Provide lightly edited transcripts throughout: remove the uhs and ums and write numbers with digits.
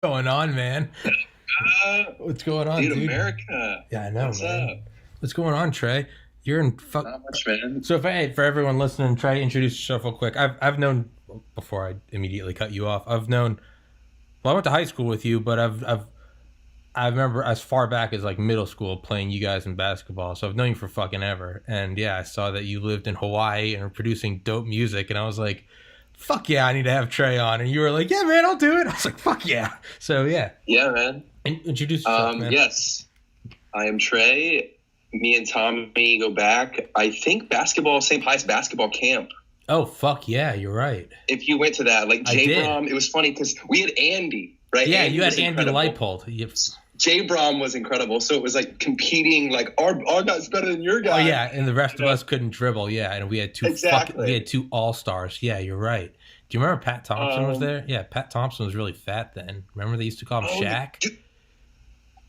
Going on, man? What's going on, Dude, dude? America. Yeah, I know, What's man. up? What's going on, Trey? You're in fuck. Not much, man. So, if I for everyone listening, try to introduce yourself real quick. I've known before I immediately cut you off. I've known. Well, I went to high school with you, but I remember as far back as like middle school playing you guys in basketball. So I've known you for fucking ever. And yeah, I saw that you lived in Hawaii and were producing dope music, and I was like, fuck yeah, I need to have Trey on. And you were like, yeah, man, I'll do it. I was like, fuck yeah. So yeah, Yeah, man. introduce yourself, man. Yes, I am Trey. Me and Tommy go back. I think basketball, same highest basketball camp. Oh fuck yeah, you're right. If you went to that, like I J did. Brom, it was funny because we had Andy, right? Yeah, Andy you had was Andy incredible. Leipold. J Brom was incredible. So it was like competing, like our guy's better than your Oh guy. yeah, and the rest You of know? us couldn't dribble. Yeah, and we had two Exactly. we had two all stars. Yeah, you're right. Do you remember Pat Thompson was Um, there? Yeah, Pat Thompson was really fat then. Remember they used to call him oh, Shaq? dude,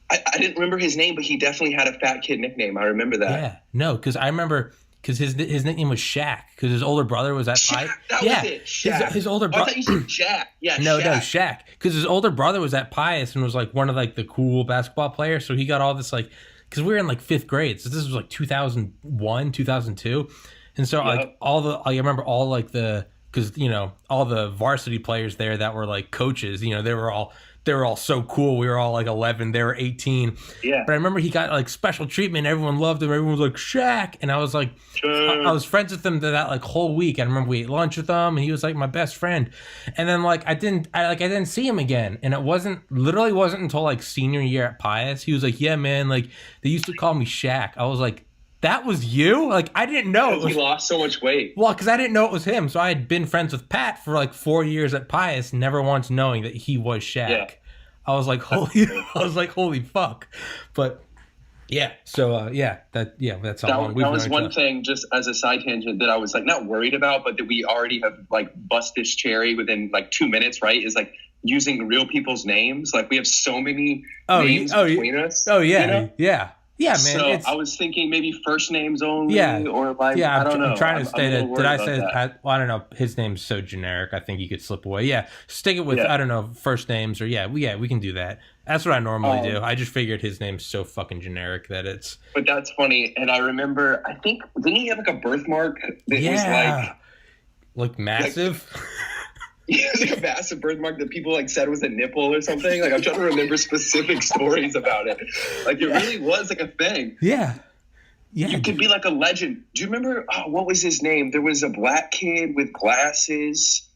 I didn't remember his name, but he definitely had a fat kid nickname. I remember that. Yeah, no, because I remember because his nickname was Shaq because his older brother was at Pi. That Yeah, was it. Shaq. his older Oh, I brother. thought you said Jack. Yeah, No, Shaq. no, Shaq. Because his older brother was at Pius and was like one of like the cool basketball players. So he got all this like, because we were in like fifth grade. So this was like 2001, 2002. And so like Yep. all the, I remember all like the, because, you know, all the varsity players there that were like coaches, you know, they were all so cool. We were all like 11, they were 18. Yeah. But I remember he got like special treatment. Everyone loved him. Everyone was like Shaq. And I was like, Sure. I was friends with him that like whole week. I remember we ate lunch with him, and he was like my best friend. And then like I didn't see him again. And it wasn't until like senior year at Pius. He was like, yeah, man, like they used to call me Shaq. I was like, that was you? Like I didn't know it Because he was. lost so much weight. Well, because I didn't know it was him. So I had been friends with Pat for like 4 years at Pius, never once knowing that he was Shaq. Yeah. I was like, holy fuck. But yeah, so that's how That, long we've that was known each one other. thing, just as a side tangent, that I was like not worried about, but that we already have like bust this cherry within like 2 minutes, right? Is like using real people's names. Like we have so many names between us. Oh yeah, you know? yeah, man. So It's I was thinking maybe first names only, yeah, or like yeah. I don't know. I'm trying to I'm stay a little that. Did worried I about say that. Pat? Well, I don't know. His name's so generic. I think you could slip away. Yeah, stick it with Yeah. I don't know first names or we can do that. That's what I normally do. Um, I just figured his name's so fucking generic that it's But that's funny, and I remember. I think didn't he have like a birthmark that yeah, like massive. he has like a massive birthmark that people like said was a nipple or something. Like I'm trying to remember specific stories about it. Like it really was like a thing. Yeah, yeah. You could be like a legend. Do you remember what was his name? There was a black kid with glasses,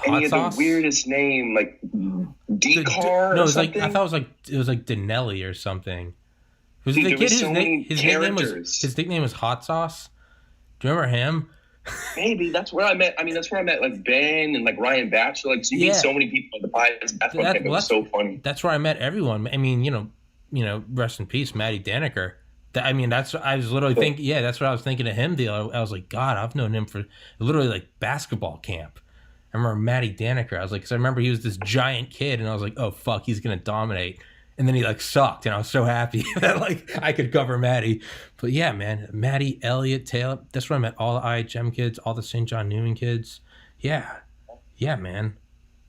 and Hot he had sauce. the weirdest name, like Decar. No, it or was like something. I thought it was like Denelli or something. Was Dude, the there kid was his so many nickname was characters. his nickname was Hot Sauce? Do you remember him? Maybe that's where I met. I mean, that's where I met like Ben and like Ryan Batchelor. Like, so you Yeah. meet so many people at the Pius basketball camp. It Well, was so funny. that's where I met everyone. I mean, rest in peace, Matty Daniker. I mean, that's I was literally thinking. Yeah, that's what I was thinking of him. I was like, God, I've known him for literally like basketball camp. I remember Matty Daniker. I was like, because I remember he was this giant kid, and I was like, oh fuck, he's gonna dominate. And then he like sucked, and I was so happy that like I could cover Matty. But yeah, man, Matty, Elliott, Taylor. That's where I met all the IHM kids, all the St. John Newman kids. Yeah, yeah, man,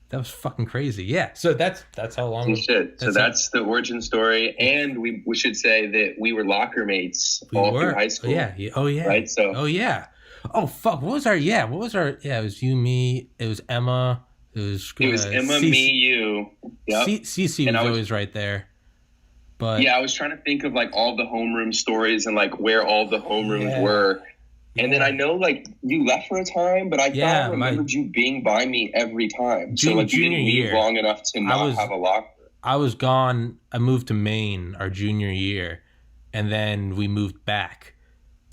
that was fucking crazy. Yeah, so that's how long. Holy shit. So that's the origin story. And we should say that we were locker mates we all were. through high school. Oh yeah. Right. So Oh yeah. Oh fuck. What was our? Yeah. It was you, me. It was Emma. It was Emma, Cece. me, you. Yep. Cece And was I was- always right there. But Yeah, I was trying to think of like all the homeroom stories and like where all the homerooms Yeah. were. And then I know like you left for a time, but I thought Yeah, I remembered you being by me every time. So like you junior didn't leave year. long enough to not have a locker. I was gone. I moved to Maine our junior year, and then we moved back.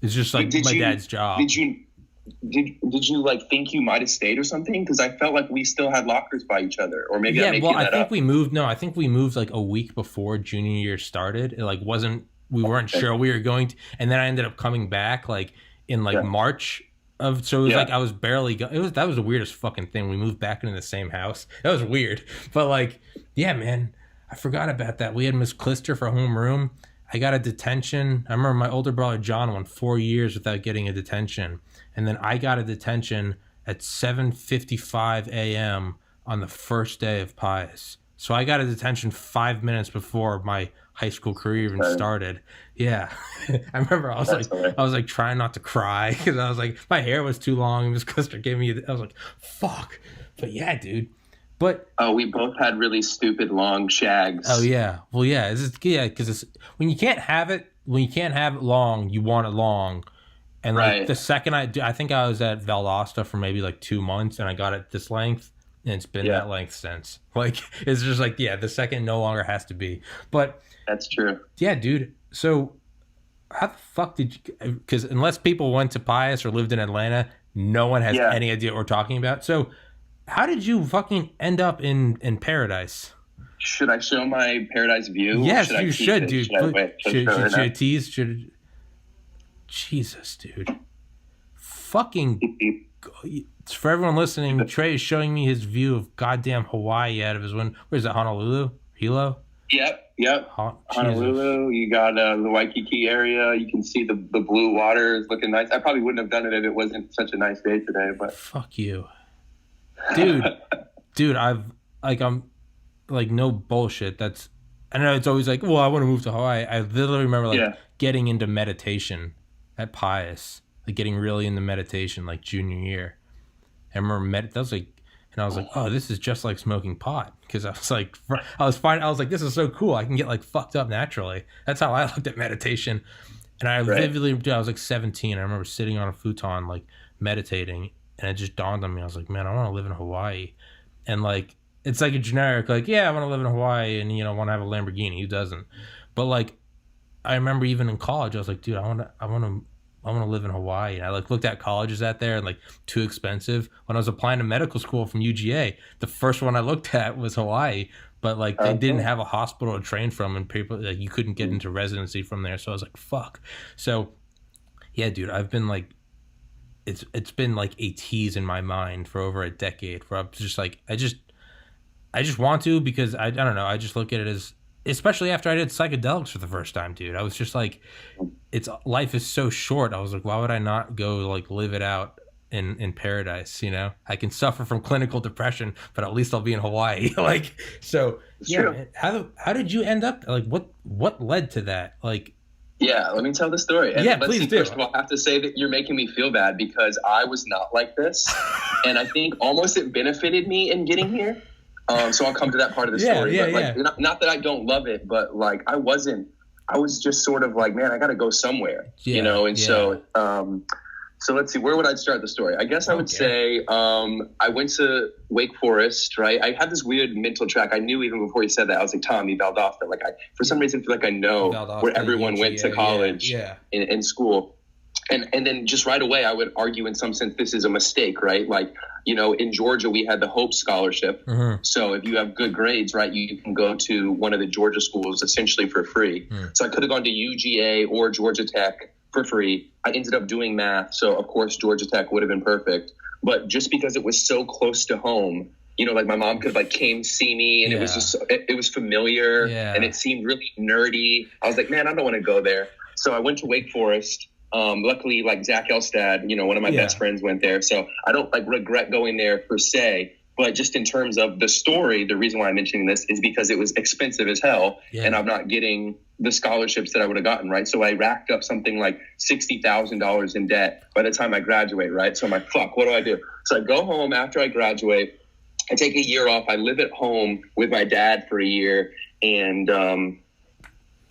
It's just like Did my you- dad's job. Did you like think you might have stayed or something? Because I felt like we still had lockers by each other, or maybe I'm Yeah, making well, I that think up. we moved. No, I think we moved like a week before junior year started. It like wasn't. We weren't Okay. sure we were going to, and then I ended up coming back like in like Yeah. March of. So it was Yeah. like I was barely. That was the weirdest fucking thing. We moved back into the same house. That was weird, but like, yeah, man, I forgot about that. We had Miss Clister for homeroom. I got a detention. I remember my older brother John went 4 years without getting a detention, and then I got a detention at 7:55 a.m. on the first day of Pius. So I got a detention 5 minutes before my high school career even started. Yeah. I remember I was like trying not to cry because I was like, my hair was too long. It was because they gave me, I was like, fuck. But yeah, dude. But we both had really stupid long shags. Oh yeah. Well, yeah. Because it's when you can't have it long, you want it long. And like the second I think I was at Valdosta for maybe like 2 months, and I got it this length, and it's been that length since. Like it's just like the second no longer has to be. But that's true. Yeah, dude. So how the fuck did you? Because unless people went to Pius or lived in Atlanta, no one has any idea what we're talking about. So how did you fucking end up in Paradise? Should I show my Paradise view? Yes, you should, dude. Should I tease? Jesus, dude. Fucking. For everyone listening, Trey is showing me his view of goddamn Hawaii out of his window. Where is it? Honolulu? Hilo? Yep. Honolulu. You got the Waikiki area. You can see the blue water is looking nice. I probably wouldn't have done it if it wasn't such a nice day today. But fuck you, dude. I'm like no bullshit. I know it's always like, well, I want to move to Hawaii. I literally remember getting into meditation at Pius, like getting really into meditation like junior year. I remember that was like. And I was like, oh, this is just like smoking pot. Because I was like, I was like, this is so cool. I can get like fucked up naturally. That's how I looked at meditation. And I vividly, I was like 17. I remember sitting on a futon, like meditating. And it just dawned on me. I was like, man, I want to live in Hawaii. And like, it's like a generic, like, yeah, I want to live in Hawaii and, want to have a Lamborghini. Who doesn't? But like, I remember even in college, I was like, dude, I want to live in Hawaii. And I like looked at colleges out there and like too expensive. When I was applying to medical school from UGA, the first one I looked at was Hawaii, but like they didn't have a hospital to train from, and people like you couldn't get into residency from there. So I was like, fuck. So yeah, dude, I've been like, it's been like a tease in my mind for over a decade where I'm just like, I just want to, because I don't know. I just look at it as, especially after I did psychedelics for the first time, dude. I was just like, life is so short. I was like, why would I not go like live it out in paradise? I can suffer from clinical depression, but at least I'll be in Hawaii. Like, so yeah. Man, how did you end up? Like, what led to that? Like, yeah, let me tell the story. And please do. First of all, I have to say that you're making me feel bad because I was not like this, and I think almost it benefited me in getting here. So I'll come to that part of the story. Not that I don't love it, but like I was just sort of like, man, I got to go somewhere, So let's see, where would I start the story? I guess I would say I went to Wake Forest, right? I had this weird mental track. I knew even before you said that, I was like, Tommy, Valdosta. Like for some reason, feel like I know Valdosta, where everyone went to college in school. And then just right away, I would argue in some sense this is a mistake, right? Like, in Georgia, we had the Hope Scholarship. Mm-hmm. So if you have good grades, right, you can go to one of the Georgia schools essentially for free. Mm. So I could have gone to UGA or Georgia Tech for free. I ended up doing math. So, of course, Georgia Tech would have been perfect. But just because it was so close to home, like my mom could have like came see me and it was just, it was familiar and it seemed really nerdy. I was like, man, I don't want to go there. So I went to Wake Forest. Luckily, like Zach Elstad, one of my best friends went there. So I don't like regret going there per se, but just in terms of the story, the reason why I'm mentioning this is because it was expensive as hell and I'm not getting the scholarships that I would have gotten, right? So I racked up something like $60,000 in debt by the time I graduate, right? So I'm like, fuck, what do I do? So I go home after I graduate. I take a year off. I live at home with my dad for a year, and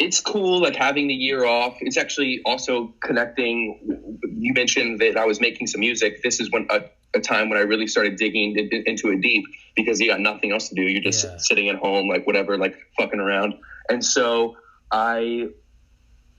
it's cool, like having the year off. It's actually also connecting. You mentioned that I was making some music. This is when a time when I really started digging into it deep because you got nothing else to do. You're just sitting at home, like whatever, like fucking around. And so I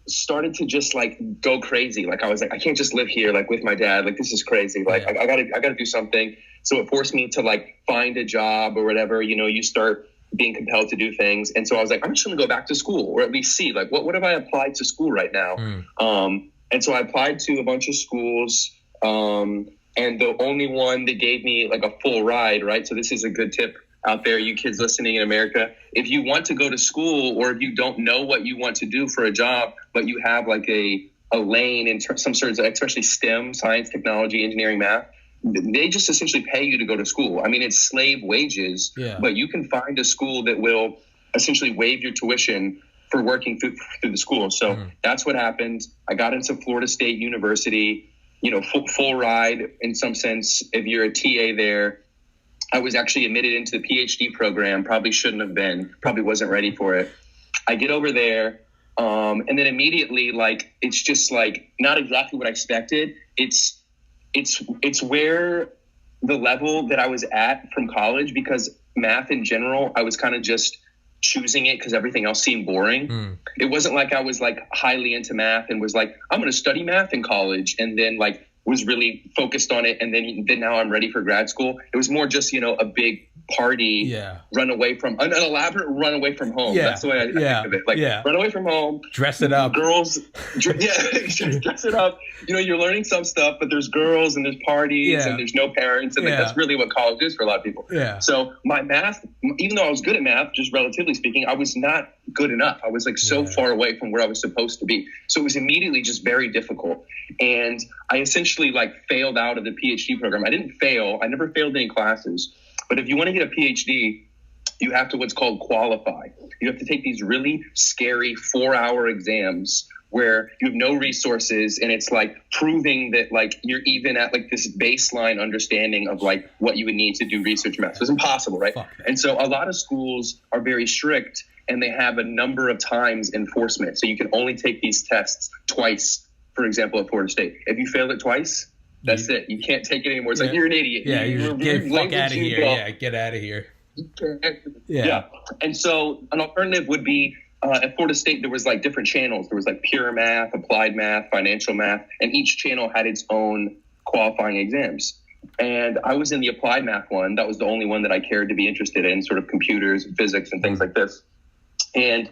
started to just like go crazy. Like I was like, I can't just live here like with my dad. Like this is crazy. Like I gotta do something. So it forced me to like find a job or whatever. You start being compelled to do things. And so I was like, I'm just going to go back to school or at least see like, what have I applied to school right now? And so I applied to a bunch of schools. And the only one that gave me like a full ride, right? So this is a good tip out there, you kids listening in America. If you want to go to school or if you don't know what you want to do for a job, but you have like a lane in some sort of, especially STEM, science, technology, engineering, math, they just essentially pay you to go to school. I mean, it's slave wages, but you can find a school that will essentially waive your tuition for working through the school. So that's what happened. I got into Florida State University, you know, full ride in some sense. If you're a TA there, I was actually admitted into the PhD program. Probably shouldn't have been, probably wasn't ready for it. I get over there. And then immediately, like, it's just like not exactly what I expected. It's where the level that I was at from college, because math in general, I was kind of just choosing it because everything else seemed boring. It wasn't like I was like highly into math and was like, I'm going to study math in college, and then like was really focused on it. And then now I'm ready for grad school. It was more just, you know, a big party, run away from an elaborate run away from home. That's the way I think of it. Like run away from home, dress it up, girls, dress it up. You know, you're learning some stuff, but there's girls and there's parties and there's no parents. And like, that's really what college is for a lot of people. So my math, even though I was good at math, just relatively speaking, I was not good enough. I was like so far away from where I was supposed to be. So it was immediately just very difficult. And I essentially like failed out of the PhD program. I didn't fail. I never failed any classes. But if you want to get a PhD, you have to what's called qualify. You have to take these really scary 4-hour exams where you have no resources, and it's like proving that like you're even at like this baseline understanding of like what you would need to do research math. So it's impossible, right? And so a lot of schools are very strict, and they have a number of times enforcement. So you can only take these tests twice, for example, at Florida State. If you fail it twice, that's it. You can't take it anymore. It's like, you're an idiot. You're get fuck out of here. Get out of here. And so an alternative would be at Florida State, there was like different channels. There was like pure math, applied math, financial math, and each channel had its own qualifying exams. And I was in the applied math one. That was the only one that I cared to be interested in, sort of computers and physics and things like this. And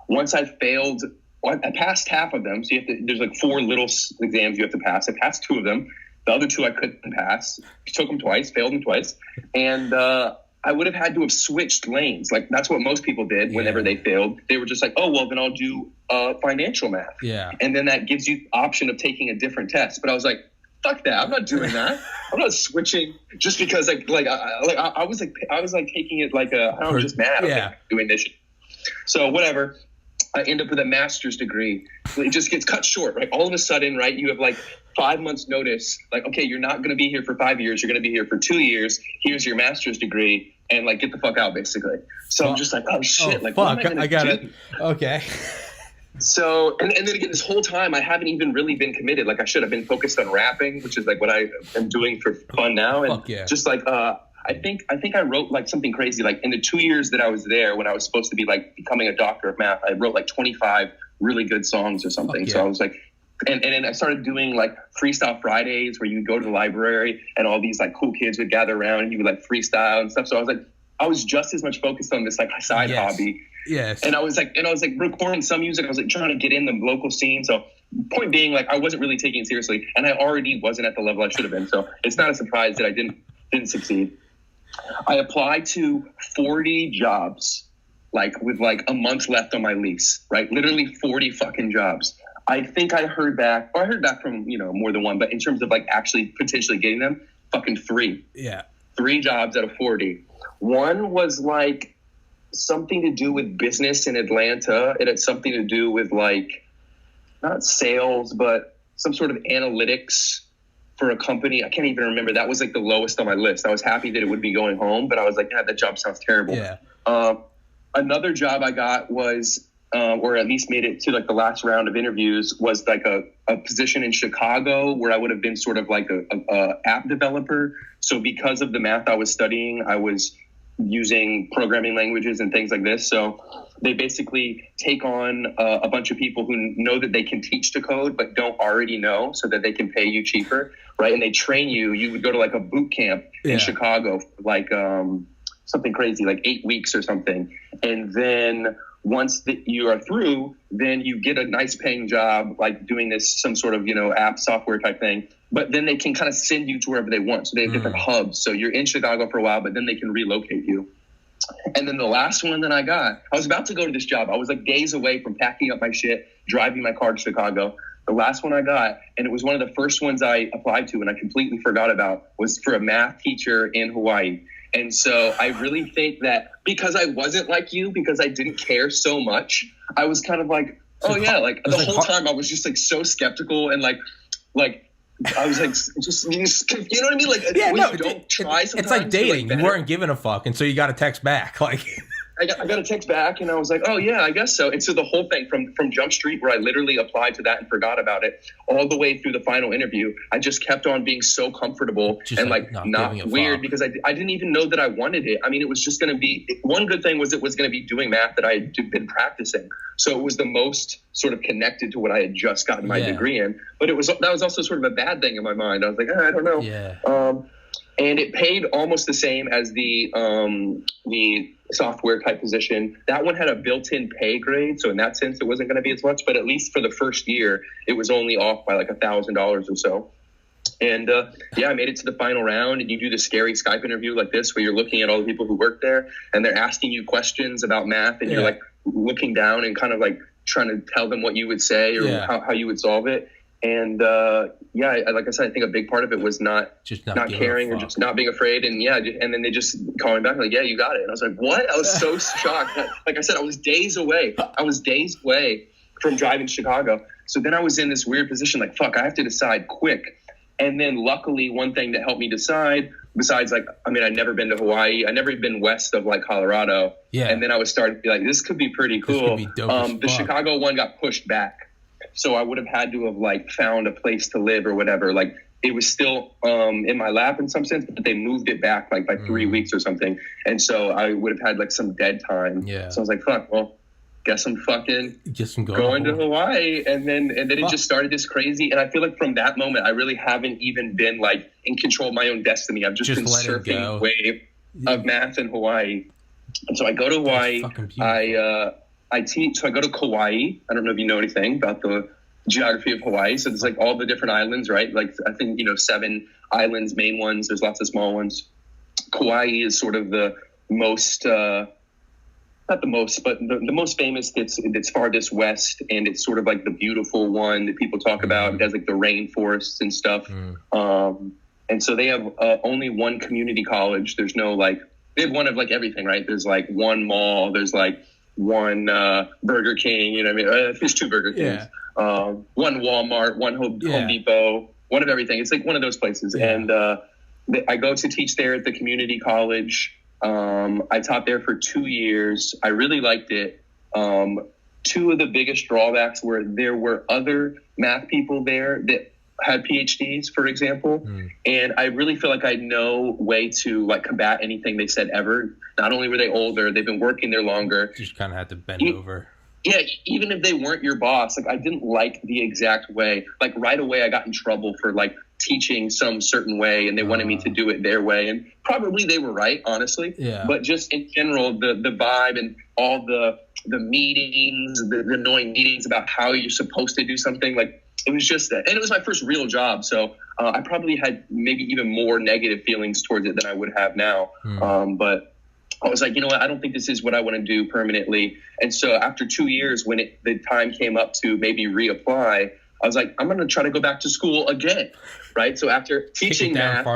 once I failed, I passed half of them. So you have to, there's like 4 little exams you have to pass. I passed 2 of them. The other 2 I couldn't pass. Took them twice, failed them twice. And I would have had to have switched lanes. Like that's what most people did whenever they failed. They were just like, oh, well, then I'll do financial math. And then that gives you the option of taking a different test. But I was like, fuck that. I'm not doing that. I'm not switching just because I was taking it like I don't know, just mad. I'm doing this. So whatever. I end up with a master's degree. It just gets cut short, right? All of a sudden, right, you have like 5 months notice. Like, okay, you're not going to be here for 5 years. You're going to be here for 2 years. Here's your master's degree. And like, get the fuck out, basically. So I'm just like, oh shit. Like, fuck, what am I got do? it. Okay. So, and then again, this whole time I haven't even really been committed. Like I should have been focused on rapping, which is like what I am doing for fun now. And just like, I think I wrote like something crazy. Like in the 2 years that I was there, when I was supposed to be like becoming a doctor of math, I wrote like 25 really good songs or something. So I was like, and then I started doing like freestyle Fridays where you would go to the library and all these like cool kids would gather around and you would like freestyle and stuff. So I was just as much focused on this like side hobby. And I was like recording some music. I was like trying to get in the local scene. So point being, like I wasn't really taking it seriously, and I already wasn't at the level I should have been. So it's not a surprise that I didn't succeed. I applied to 40 jobs, like with like a month left on my lease, right? Literally 40 fucking jobs. I think I heard back from, you know, more than one, but in terms of like actually potentially getting them, fucking 3. 3 jobs out of 40. One was like something to do with business in Atlanta. It had something to do with like, not sales, but some sort of analytics for a company. I can't even remember. That was like the lowest on my list. I was happy that it would be going home, but I was like, that job sounds terrible. Another job I got was, or at least made it to like the last round of interviews, was like a position in Chicago where I would have been sort of like a app developer. So because of the math I was studying, I was using programming languages and things like this. So they basically take on a bunch of people who know that they can teach to code but don't already know, so that they can pay you cheaper, right? And they train you. You would go to like a boot camp in Chicago, like something crazy, like 8 weeks or something. And then once you are through, then you get a nice paying job, like doing this, some sort of, you know, app software type thing. But then they can kind of send you to wherever they want. So they have different hubs. So you're in Chicago for a while, but then they can relocate you. And then the last one that I got, I was about to go to this job. I was like days away from packing up my shit, driving my car to Chicago. the last one I got, and it was one of the first ones I applied to and I completely forgot about, was for a math teacher in Hawaii. And so I really think that because I wasn't like you, because I didn't care so much, I was kind of like, oh yeah, like the whole time I was just like so skeptical and like I was like, just you know what I mean? Like, yeah, no, don't try. It's like dating. You weren't giving a fuck, and so you got a text back. Like, I got a text back, and I was like, oh yeah, I guess so. And so the whole thing from Jump Street, where I literally applied to that and forgot about it, all the way through the final interview, I just kept on being so comfortable just and like not weird because I didn't even know that I wanted it. I mean, it was just going to be, one good thing was it was going to be doing math that I had been practicing. So it was the most sort of connected to what I had just gotten my degree in. But that was also sort of a bad thing in my mind. I was like, I don't know. Yeah. And it paid almost the same as the software type position. That one had a built-in pay grade, so in that sense, it wasn't going to be as much. But at least for the first year, it was only off by like $1,000 or so. And I made it to the final round. And you do the scary Skype interview like this, where you're looking at all the people who work there, and they're asking you questions about math, and you're like looking down and kind of like trying to tell them what you would say or how you would solve it. And like I said, I think a big part of it was not caring or just not being afraid. And and then they just call me back like, yeah, you got it. And I was like, what? I was so shocked. Like I said, I was days away from driving to Chicago. So then I was in this weird position, like, fuck, I have to decide quick. And then luckily, one thing that helped me decide, besides like, I mean, I'd never been to Hawaii. I'd never been west of like Colorado. Yeah. And then I was starting to be like, this could be pretty cool. The Chicago one got pushed back. So I would have had to have like found a place to live or whatever. Like it was still in my lap in some sense, but they moved it back like by 3 weeks or something. And so I would have had like some dead time. Yeah. So I was like, fuck, well, guess I'm fucking going to Hawaii. And then it just started this crazy. And I feel like from that moment, I really haven't even been like in control of my own destiny. I've just been surfing a wave of math in Hawaii. And so I go to Hawaii. I teach, so I go to Kauai. I don't know if you know anything about the geography of Hawaii. So there's like all the different islands, right? Like I think, 7 islands, main ones. There's lots of small ones. Kauai is sort of the most, not the most, but the most famous. It's farthest west, and it's sort of like the beautiful one that people talk about. It has like the rainforests and stuff. And so they have only one community college. There's no like, they have one of like everything, right? There's like one mall. There's like one Burger King, you know what I mean? There's 2 Burger Kings. One Walmart, one Home Depot, one of everything. It's like one of those places. Yeah. And I go to teach there at the community college. I taught there for 2 years. I really liked it. 2 of the biggest drawbacks were there were other math people there that had PhDs, for example. And I really feel like I had no way to like combat anything they said ever. Not only were they older, they've been working there longer. Just kind of had to bend over. Yeah, even if they weren't your boss, like I didn't like the exact way. Like right away, I got in trouble for like teaching some certain way, and they wanted me to do it their way. And probably they were right, honestly. Yeah. But just in general, the vibe and all the meetings, the annoying meetings about how you're supposed to do something, like it was just that. And it was my first real job, so I probably had maybe even more negative feelings towards it than I would have now. But I was like, you know what? I don't think this is what I want to do permanently. And so after 2 years, when the time came up to maybe reapply, I was like, I'm going to try to go back to school again. Right. So after teaching math,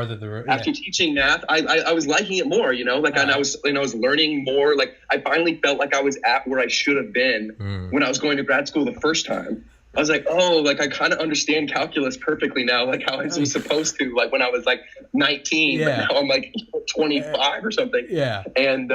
teaching math, I was liking it more, and I was learning more. Like I finally felt like I was at where I should have been when I was going to grad school the first time. I was like, oh, like I kind of understand calculus perfectly now, like how I was supposed to, like when I was like 19, but now I'm like 25 or something. Yeah. And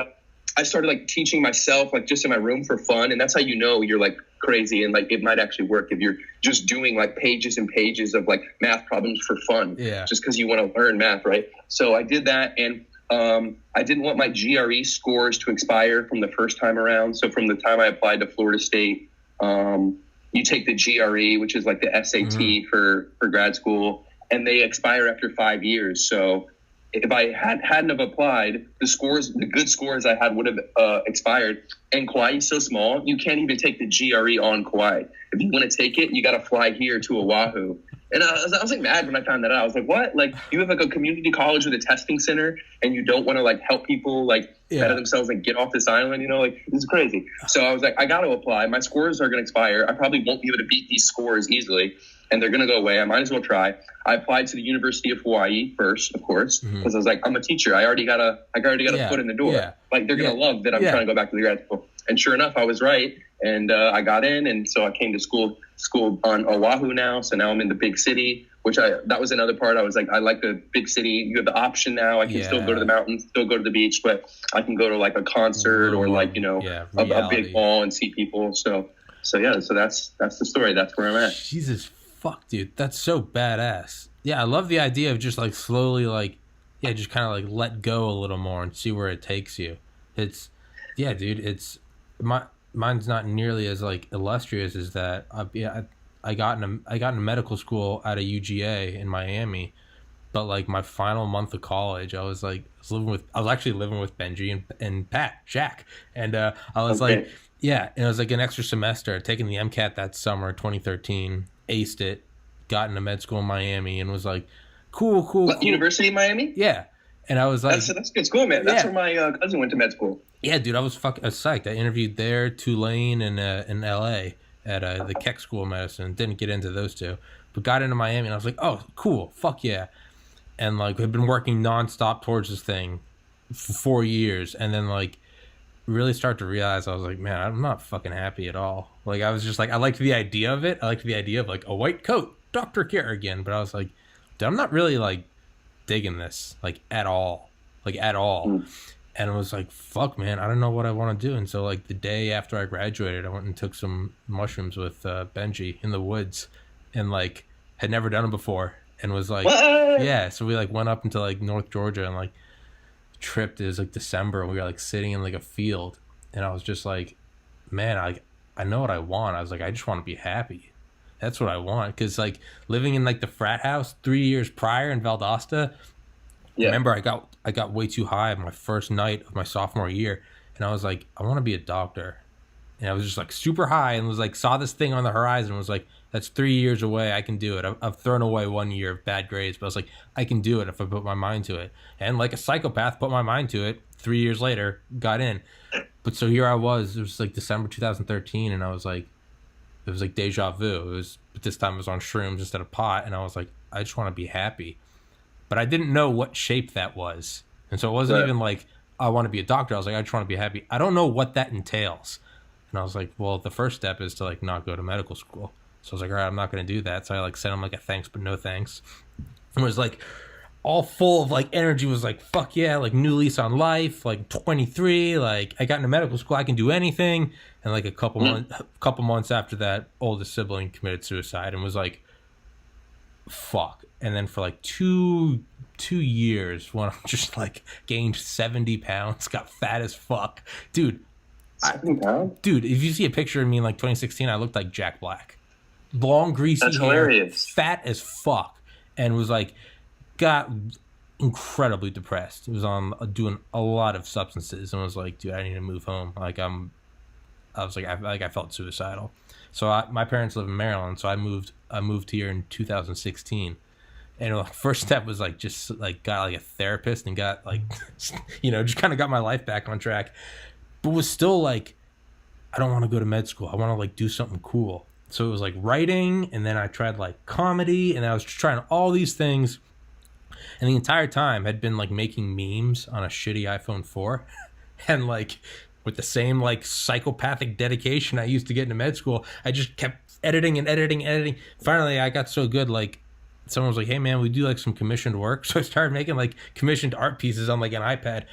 I started like teaching myself, like just in my room for fun. And that's how you're like crazy and like it might actually work if you're just doing like pages and pages of like math problems for fun. Yeah. Just because you want to learn math, right? So I did that, and I didn't want my GRE scores to expire from the first time around. So from the time I applied to Florida State, you take the GRE, which is like the SAT for grad school, and they expire after 5 years. So if I hadn't have applied, the good scores I had would have expired. And Kauai is so small, you can't even take the GRE on Kauai. If you want to take it, you got to fly here to Oahu. And I was like mad when I found that out. I was like, what? Like, you have like a community college with a testing center, and you don't want to like help people like better themselves and get off this island, you know? Like, this is crazy. So I was like, I got to apply. My scores are going to expire. I probably won't be able to beat these scores easily, and they're going to go away. I might as well try. I applied to the University of Hawaii first, of course, because I was like, I'm a teacher. I already got a foot in the door. Yeah. Like, they're going to love that I'm trying to go back to the grad school. And sure enough, I was right. And I got in. And so I came to school on Oahu now. So now I'm in the big city, that was another part. I was like, I like the big city. You have the option now. I can still go to the mountains, still go to the beach, but I can go to like a concert or like, a big mall and see people. So that's the story. That's where I'm at. Jesus fuck, dude. That's so badass. Yeah, I love the idea of just like slowly like, just kind of like let go a little more and see where it takes you. It's, dude, it's mine's not nearly as like illustrious as that. I got into medical school out of UGA in Miami, but like my final month of college, I was actually living with Benji and Pat, Shaq, and I was and it was like an extra semester, taking the MCAT that summer, 2013, aced it, got into med school in Miami, and was like, cool. University of Miami? Yeah. And I was like, that's a good school, man. That's where my cousin went to med school. Yeah, dude, I was psyched. I interviewed there, Tulane, and in LA at the Keck School of Medicine. Didn't get into those two, but got into Miami, and I was like, oh, cool, fuck yeah. And like, had been working nonstop towards this thing for 4 years, and then like really start to realize, I was like, man, I'm not fucking happy at all. Like, I was just like, I liked the idea of it. I liked the idea of like a white coat, doctor care again, but I was like, dude, I'm not really like digging this like at all. And I was like, fuck, man, I don't know what I want to do. And so like the day after I graduated, I went and took some mushrooms with Benji in the woods, and like had never done them before, and was like, what? So we like went up into like North Georgia and like tripped. It was like December, and we were like sitting in like a field, and I was just like, man, I know what I want. I was like, I just want to be happy. That's what I want. Because like living in like the frat house 3 years prior in Valdosta, remember I got way too high my first night of my sophomore year, and I was like, I want to be a doctor. And I was just like super high, and was like, saw this thing on the horizon, and was like, that's 3 years away. I can do it. I've thrown away 1 year of bad grades, but I was like, I can do it if I put my mind to it. And like a psychopath, put my mind to it. 3 years later, got in. But so here I was. It was like December 2013, and I was like, it was like deja vu. But this time it was on shrooms instead of pot, and I was like, I just want to be happy. But I didn't know what shape that was. And so it wasn't even like, I want to be a doctor. I was like, I just want to be happy. I don't know what that entails. And I was like, well, the first step is to like not go to medical school. So I was like, all right, I'm not going to do that. So I like sent him like a thanks, but no thanks. And was like all full of like energy, was like, fuck yeah, like new lease on life, like 23, like I got into medical school, I can do anything. And like a couple months after that, oldest sibling committed suicide, and was like, fuck. And then for like two years, when I just like gained 70 pounds, got fat as fuck, dude. Dude, if you see a picture of me in like 2016, I looked like Jack Black. Long, greasy hair, hilarious. Fat as fuck, and was like, got incredibly depressed. It was on doing a lot of substances, and was like, dude, I need to move home. Like I felt suicidal. So my parents live in Maryland, so I moved here in 2016. And the first step was like just like got like a therapist and got like just kind of got my life back on track, but was still like, I don't want to go to med school. I want to like do something cool. So it was like writing, and then I tried like comedy, and I was trying all these things, and the entire time had been like making memes on a shitty iPhone 4, and like with the same like psychopathic dedication I used to get into med school, I just kept editing. Finally, I got so good, like someone was like, hey man, we do like some commissioned work. So I started making like commissioned art pieces on like an iPad.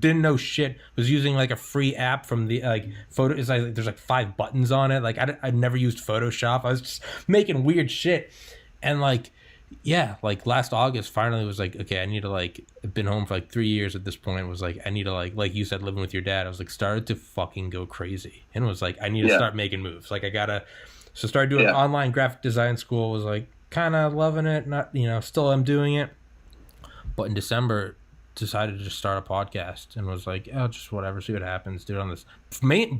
Didn't know shit. Was using like a free app from the like photo. It's like there's like 5 buttons on it. Like I'd never used Photoshop. I was just making weird shit. And like, yeah, like last August finally was like, okay, I need to like, I've been home for like 3 years at this point. Was like, I need to like you said, living with your dad. I was like, started to fucking go crazy, and was like, I need to start making moves. Like I gotta, so started doing online graphic design school. Was like, kind of loving it, not still am doing it, But in December, decided to just start a podcast and was like, oh, just whatever, see what happens, do it on this.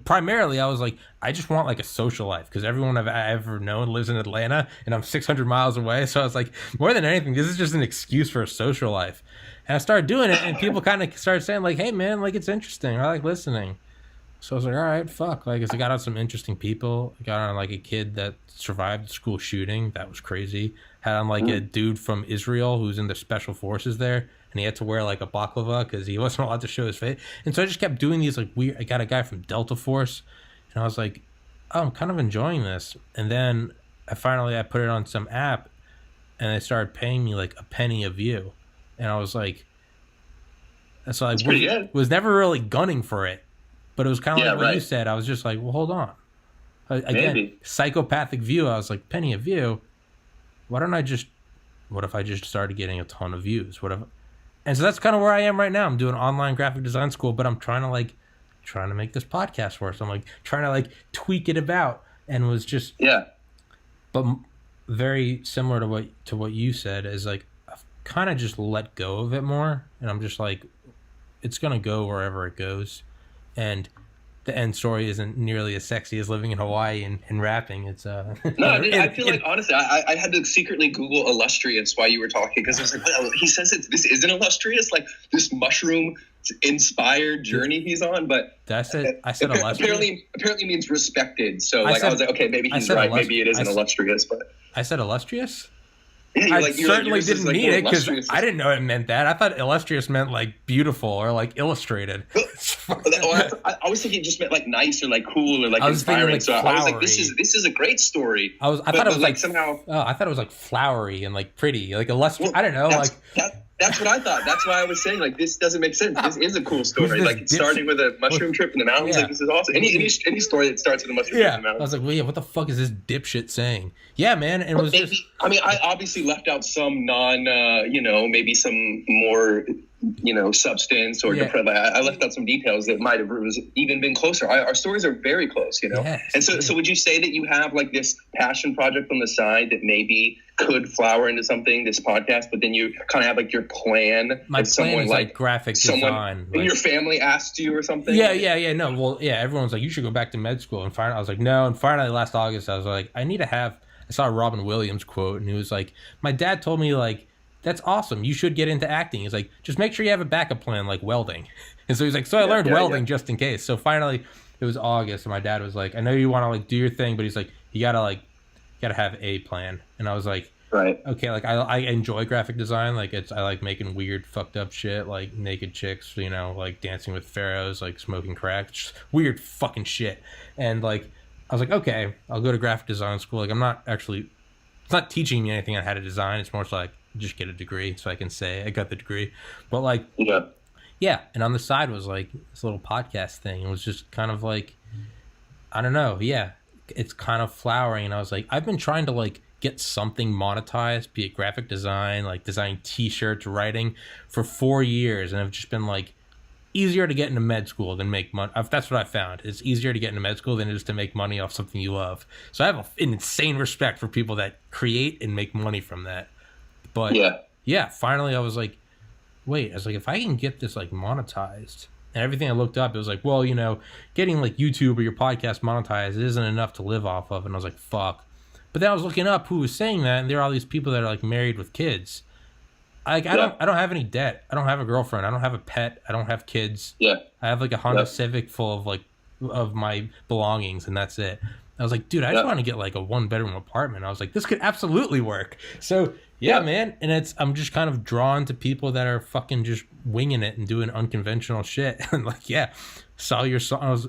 Primarily, I was like, I just want like a social life because everyone I've ever known lives in Atlanta and I'm 600 miles away. So I was like, more than anything, this is just an excuse for a social life. And I started doing it, and people kind of started saying like, hey man, like it's interesting, I like listening. So I was like, all right, fuck. Like, I got on some interesting people. I got on like a kid that survived the school shooting. That was crazy. Had on like a dude from Israel who's in the special forces there, and he had to wear like a baklava because he wasn't allowed to show his face. And so I just kept doing these like weird. I got a guy from Delta Force, and I was like, oh, I'm kind of enjoying this. And then I put it on some app, and they started paying me like a penny a view, and I was like, so I was never really gunning for it. But it was kind of like what you said. I was just like, well, hold on. Again, maybe. Psychopathic view. I was like, penny a view. What if I just started getting a ton of views? And so that's kind of where I am right now. I'm doing online graphic design school, but I'm trying to make this podcast work. So I'm like trying to like tweak it about, and was just But very similar to what you said is like I've kind of just let go of it more, and I'm just like, it's gonna go wherever it goes. And the end story isn't nearly as sexy as living in Hawaii and rapping. It's no, I feel like honestly, I had to secretly Google illustrious while you were talking because I was like, well, he says this isn't illustrious, like this mushroom inspired journey he's on. But I said illustrious. Apparently means respected. So I was like, okay, maybe he's right. Maybe it isn't illustrious. But I said illustrious. Yeah, I certainly didn't mean it because I didn't know it meant that. I thought illustrious meant like beautiful or like illustrated. I was thinking it just meant like nice or like cool or like inspiring. Like so I was like, this is a great story. I thought it was like somehow. Oh, I thought it was like flowery and like pretty, like illustrious. Well, I don't know. That's what I thought. That's why I was saying like this doesn't make sense. This is a cool story. Like starting with a mushroom trip in the mountains. Like this is awesome. Any story that starts with a mushroom trip in the mountains. I was like, well, what the fuck is this dipshit saying? Yeah, man. And it was just. I mean, I obviously left out some maybe some more, substance or depressed. I left out some details that might have even been closer. Our stories are very close, Yes, and so would you say that you have like this passion project on the side that maybe could flower into something, this podcast, but then you kind of have like your plan? My plan is like graphic design. And your family asked you or something? Yeah. No, well, yeah, everyone's like, you should go back to med school. And finally, I was like, no. And finally, last August, I was like, I saw a Robin Williams quote, and he was like, my dad told me, like, that's awesome. You should get into acting. He's like, just make sure you have a backup plan, like welding. And so he's like, I learned welding just in case. So finally, it was August, and my dad was like, I know you want to like do your thing, but he's like, you gotta have a plan. And I was like, right, okay, like I enjoy graphic design. Like I like making weird, fucked up shit, like naked chicks, like dancing with pharaohs, like smoking crack, just weird fucking shit. And like, I was like, okay, I'll go to graphic design school. Like it's not teaching me anything on how to design. It's more so like just get a degree so I can say I got the degree. But like, yeah. And on the side was like this little podcast thing. It was just kind of like, I don't know. Yeah, it's kind of flowering. And I was like, I've been trying to like get something monetized, be it graphic design, like designing t-shirts, writing for 4 years. And I've just been like, easier to get into med school than make money. That's what I found. It's easier to get into med school than it is to make money off something you love. So I have an insane respect for people that create and make money from that. But yeah, finally I was like, if I can get this like monetized, and everything I looked up, it was like, well, getting like YouTube or your podcast monetized isn't enough to live off of. And I was like, fuck. But then I was looking up who was saying that, and there are all these people that are like married with kids. I don't have any debt. I don't have a girlfriend. I don't have a pet. I don't have kids. Yeah. I have like a Honda Civic full of my belongings, and that's it. I was like, dude, I just want to get like a 1-bedroom apartment. I was like, this could absolutely work. So yeah, man. And I'm just kind of drawn to people that are fucking just winging it and doing unconventional shit. And like, saw your songs.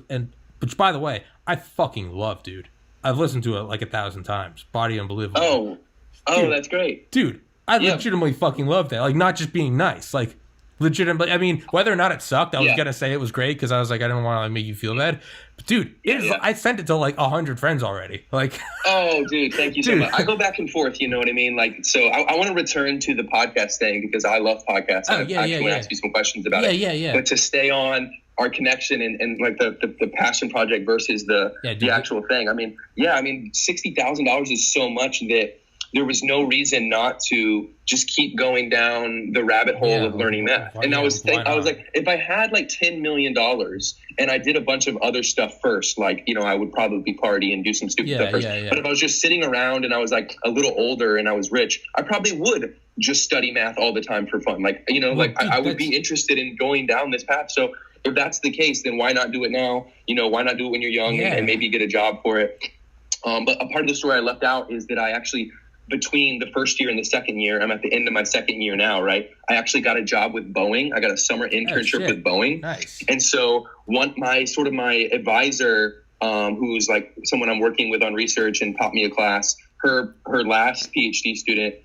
Which by the way, I fucking love, dude. I've listened to it like 1,000 times. Body Unbelievable. Oh, that's great. Dude. I legitimately fucking love that. Like, not just being nice. Like, legitimately. I mean, whether or not it sucked, I was going to say it was great because I was like, I didn't want to like, make you feel bad. But, dude, I sent it to like 100 friends already. Like, oh, dude, thank you so much. I go back and forth, you know what I mean? Like, so I want to return to the podcast thing because I love podcasts. I want to ask you some questions about it. Yeah. But to stay on our connection and like the passion project versus the actual thing. I mean, $60,000 is so much that there was no reason not to just keep going down the rabbit hole of learning math. And I was like, if I had like $10 million and I did a bunch of other stuff first, like, you know, I would probably party and do some stupid stuff first. But if I was just sitting around and I was like a little older and I was rich, I probably would just study math all the time for fun. Like, you know, I would be interested in going down this path. So if that's the case, then why not do it now? You know, why not do it when you're young and maybe get a job for it? But a part of the story I left out is that I actually, between the first year and the second year, I'm at the end of my second year now, right? I actually got a job with Boeing. I got a summer internship with Boeing. Nice. And so my advisor, who's like someone I'm working with on research and taught me a class, her last PhD student,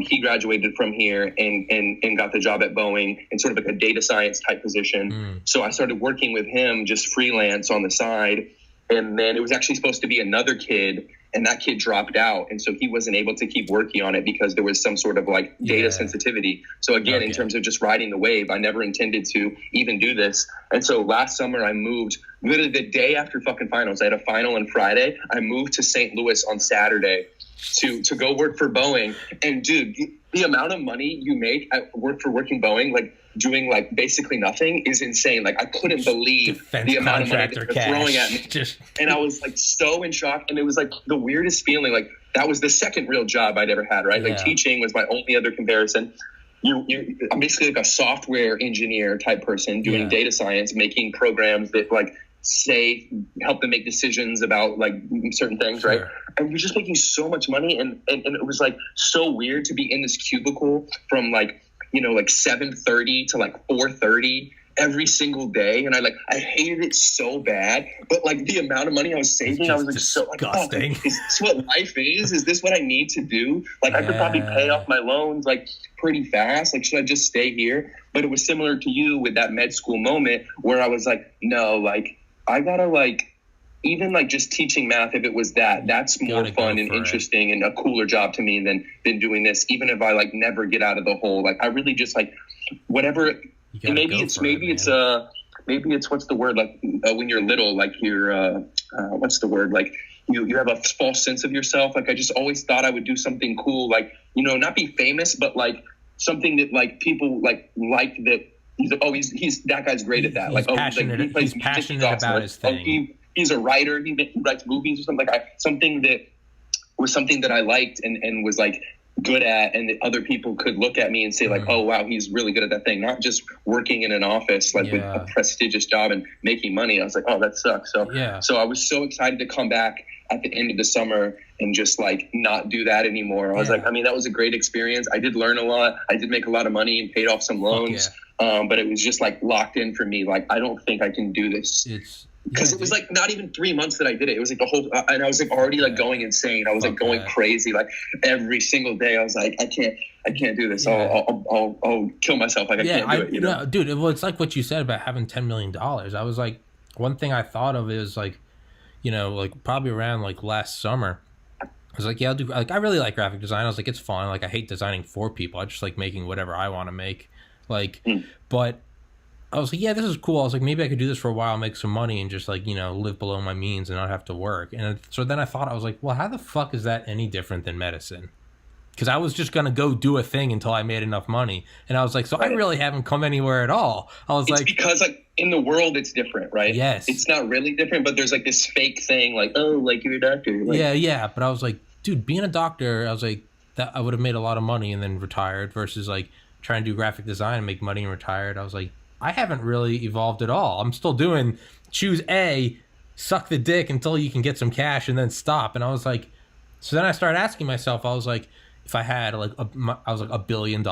he graduated from here and got the job at Boeing in sort of like a data science type position. So I started working with him just freelance on the side. And then it was actually supposed to be another kid, and that kid dropped out. And so he wasn't able to keep working on it because there was some sort of like data sensitivity. So again, in terms of just riding the wave, I never intended to even do this. And so last summer I moved literally the day after fucking finals. I had a final on Friday. I moved to St. Louis on Saturday to go work for Boeing. And dude, the amount of money you make at working Boeing, like doing like basically nothing, is insane. Like I couldn't believe the amount of money they were throwing at me. And I was like so in shock. And it was like the weirdest feeling. Like that was the second real job I'd ever had, right? Like teaching was my only other comparison. I'm basically like a software engineer type person doing data science, making programs that like help them make decisions about like certain things, right? And you're just making so much money, and it was like so weird to be in this cubicle from like, you know, like 7:30 to like 4:30 every single day, and I hated it so bad. But like the amount of money I was saving, I was like disgusting. So like, is this what life is? Is this what I need to do? Like I could probably pay off my loans like pretty fast. Like should I just stay here? But it was similar to you with that med school moment where I was like, no, like I gotta like, even like just teaching math, if it was that's more fun and interesting and a cooler job to me than doing this, even if I like never get out of the hole. Like I really just like whatever. And maybe it's what's the word, like when you're little, like you're what's the word, like you have a false sense of yourself. Like I just always thought I would do something cool, like, you know, not be famous, but like something that like people like that. He's that guy's great at that. Like he's passionate about his thing. He's a writer. He writes movies or something. Like something that I liked and was like good at, and that other people could look at me and say like, oh wow, he's really good at that thing. Not just working in an office like with a prestigious job and making money. I was like, oh, that sucks. So I was so excited to come back at the end of the summer and just like not do that anymore. I was like, I mean, that was a great experience. I did learn a lot. I did make a lot of money and paid off some loans. But it was just like locked in for me. Like, I don't think I can do this. Because it was like not even 3 months that I did it. It was like the whole, and I was like already like going insane. I was like going crazy. Like every single day I was like, I can't do this. I'll kill myself. Like I can't do it. You know, dude. Well, it's like what you said about having $10 million. I was like, one thing I thought of is like, you know, like probably around like last summer, I was like, yeah, I'll do, like, I really like graphic design. I was like, it's fun. Like I hate designing for people. I just like making whatever I want to make. Like, but I was like, yeah, this is cool. I was like, maybe I could do this for a while, make some money, and just like, you know, live below my means and not have to work. And so then I thought, I was like, well, how the fuck is that any different than medicine? Because I was just going to go do a thing until I made enough money. And I was like, so I really haven't come anywhere at all. I was like, because like in the world, it's different, right? Yes. It's not really different, but there's like this fake thing like, oh, like you're a doctor. Like, yeah. But I was like, dude, being a doctor, I was like, that I would have made a lot of money and then retired versus like trying to do graphic design and make money and retired. I was like, I haven't really evolved at all. I'm still doing choose A, suck the dick until you can get some cash and then stop. And I was like, so then I started asking myself, I was like, if I had like $1 billion,